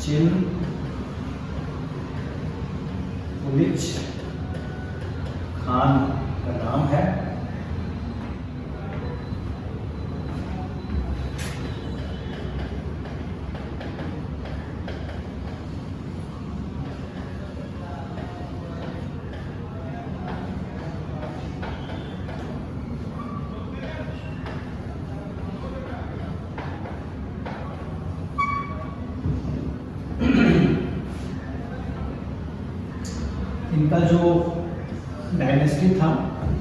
चिन कुलिच खान का नाम है। इनका जो डायनेस्टी था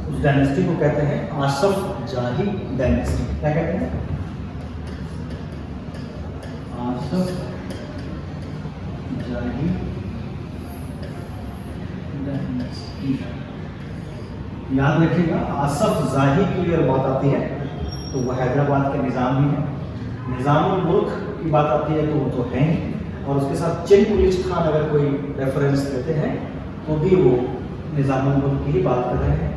उस डायनेस्टी को कहते हैं आसफ जाही डायनेस्टी। क्या कहते हैं? आसफ जाही डायनेस्टी। याद रखिएगा, आसफ जाही की अगर बात आती है तो वह हैदराबाद के निज़ाम ही है। निज़ामुल मुल्क की बात आती है तो वो तो है ही, और उसके साथ चिंगुलिश खान अगर कोई रेफरेंस देते हैं तो भी वो निज़ामुल मुल्क की ही बात कर रहे हैं।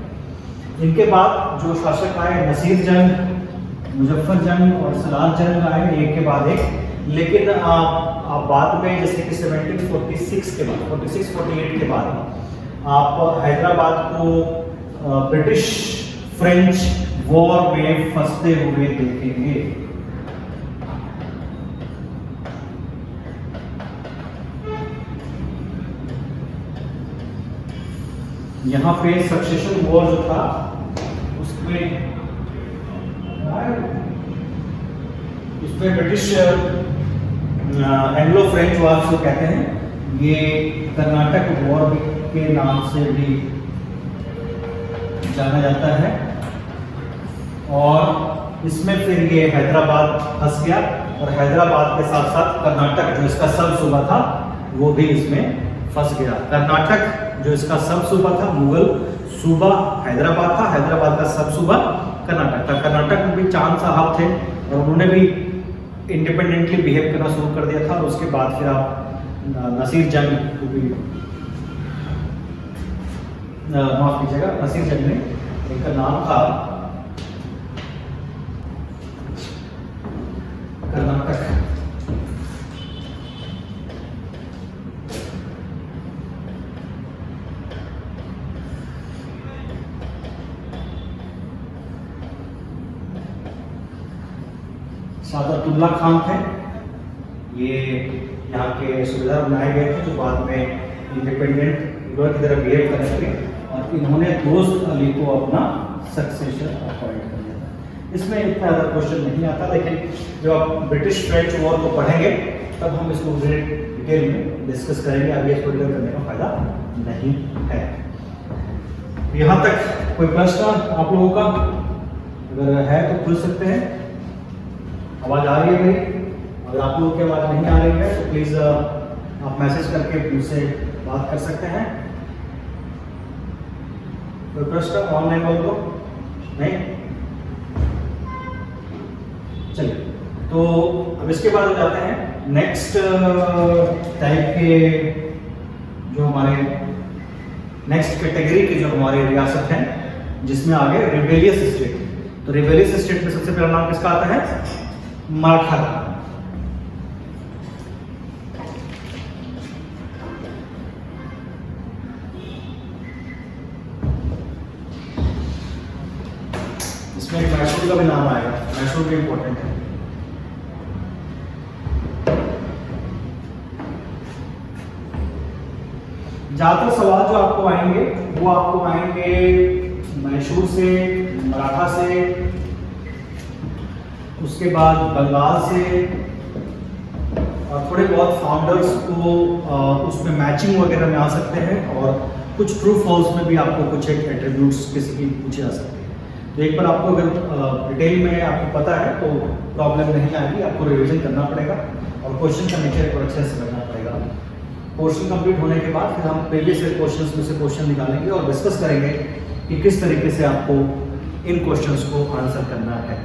इनके बाद जो शासक आए, नसीर जंग, मुजफ्फर जंग और सलार जंग आए एक के बाद एक। लेकिन आप बाद में जैसे कि 1746 के बाद 46-48 के बाद आप हैदराबाद को ब्रिटिश फ्रेंच वॉर में फंसते हुए देखेंगे। यहाँ पे सक्सेशन वॉर जो था उसमें ब्रिटिश एंग्लो फ्रेंच वॉर जो कहते हैं, ये कर्नाटक वॉर के नाम से भी जाना जाता है। और इसमें फिर ये हैदराबाद फंस गया, और हैदराबाद के साथ साथ कर्नाटक जो इसका सब सूबा था वो भी इसमें फंस गया। कर्नाटक जो इसका सब सूबा था, मुगल सूबा हैदराबाद था, हैदराबाद का सब सूबा कर्नाटक था। कर्नाटक में भी चांद साहब थे और उन्होंने भी इंडिपेंडेंटली बिहेव करना शुरू कर दिया था। और उसके बाद फिर आप नसीर जंग को भी माफ कीजिएगा, नसीर जंग ने, इनका नाम था कर्नाटक। सादतुल्लाह खान थे, ये यहाँ के सूबेदार बनाए गए थे जो बाद में इंडिपेंडेंट रूलर की तरह बिहेव करने लगे, और इन्होंने दोस्त अली को अपना सक्सेसर अपॉइंट कर दिया था। इसमें इतना ज़्यादा क्वेश्चन नहीं आता, लेकिन जब आप ब्रिटिश फ्रेंच वॉर को पढ़ेंगे तब हम इसको डिटेल में डिस्कस करेंगे। अभी इसको डिटेल करने का फायदा नहीं है। यहाँ तक कोई प्रश्न आप लोगों का अगर है तो पूछ सकते हैं। आवाज़ आ रही है मेरी? अगर आप लोगों की आवाज़ नहीं आ रही है तो प्लीज़ आप मैसेज करके मुझसे बात कर सकते हैं। कोई प्रश्न ऑनलाइन बोल दो? नहीं? चलिए, तो अब इसके बाद जाते हैं नेक्स्ट टाइप के जो हमारे नेक्स्ट कैटेगरी के जो हमारे रियासत हैं, जिसमें आगे रिबेलियस स्टेट। तो रिबेलियस स्टेट में सबसे पहला नाम किसका आता है? मराठा। इसमें मैसूर का भी नाम आएगा, मैसूर भी इंपॉर्टेंट है। ज्यादातर सवाल जो आपको आएंगे वो आपको आएंगे मैसूर से, मराठा से, उसके बाद बंगाल से, और थोड़े बहुत फाउंडर्स को उसमें मैचिंग वगैरह में आ सकते हैं, और कुछ ट्रू फॉल्स में भी आपको कुछ एक एट्रीब्यूट्स किसी की पूछे जा सकते हैं। तो एक बार आपको अगर डिटेल में आपको पता है तो प्रॉब्लम नहीं आएगी, आपको रिवीजन करना पड़ेगा और क्वेश्चन का नेचर को अच्छे से समझना पड़ेगा। पोर्शन कंप्लीट होने के बाद फिर हम प्रीवियस ईयर क्वेश्चंस में से क्वेश्चन निकालेंगे और डिस्कस करेंगे कि किस तरीके से आपको इन क्वेश्चंस को आंसर करना है।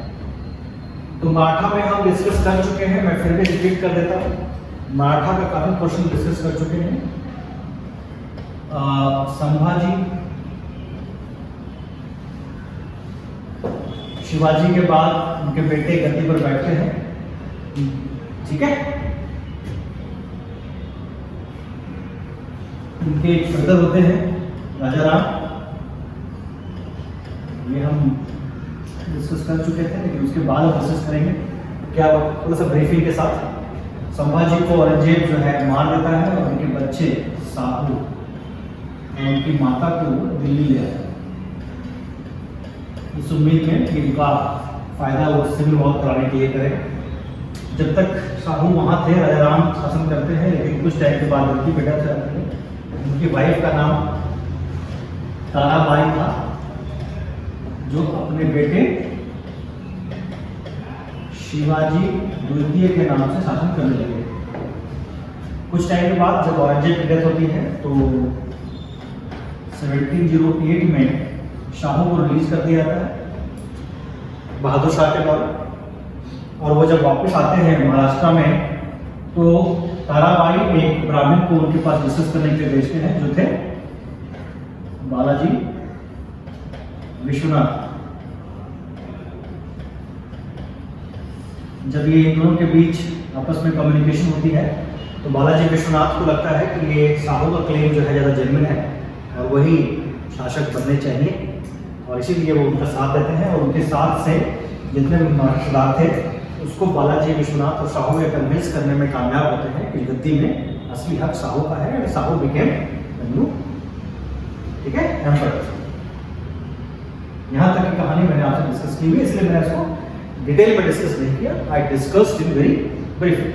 तो मराठा में हम डिस्कस कर चुके हैं, मैं फिर भी रिपीट कर देता हूँ। मराठा का काफी क्वेश्चन डिस्कस कर चुके हैं। संभाजी, शिवाजी के बाद उनके बेटे गद्दी पर बैठते हैं, ठीक है। उनके एक ब्रदर होते हैं राजा राम, ये हम डिस्कस कर चुके थे, लेकिन उसके बाद हम डिस्कस करेंगे क्या थोड़ा सा ब्रीफिंग के साथ। संभाजी को औरंगजेब जो है मार देता है और उनके बच्चे साहू और उनकी माता को दिल्ली ले आते हैं, इस उम्मीद में कि उनका फायदा वो सिविल वॉर कराने के लिए करें। जब तक साहू वहाँ थे राजा राम शासन करते हैं, लेकिन कुछ टाइम के बाद उनकी बेटा थे, उनकी वाइफ का नाम ताराबाई था जो अपने बेटे शिवाजी द्वितीय के नाम से शासन करने लगे। कुछ टाइम के बाद जब औरंगजेब की डेथ होती है तो 1708 में शाहू को रिलीज कर दिया जाता है बहादुर शाह के द्वारा। और वो जब वापस आते हैं महाराष्ट्र में तो ताराबाई एक ब्राह्मण को उनके पास डिस्कस करने के लिए भेजते हैं जो थे बालाजी विश्वनाथ। जब ये इन दोनों के बीच आपस में कम्युनिकेशन होती है तो बालाजी विश्वनाथ को लगता है कि ये शाहू का क्लेम जो है ज़्यादा जेन्युइन है और वही शासक बनने चाहिए, और इसीलिए वो उनका साथ देते हैं। और उनके साथ से जितने सरदार थे उसको बालाजी विश्वनाथ और शाहू को कन्विंस करने में कामयाब होते हैं कि गद्दी में असली हक शाहू का है और शाहू बिकेम न्यू, ठीक है, एम्परर। यहाँ तक की कहानी मैंने आपसे डिस्कस की हुई है, इसलिए मैंने इसको डिटेल में डिस्कस नहीं किया। I discussed in very briefly.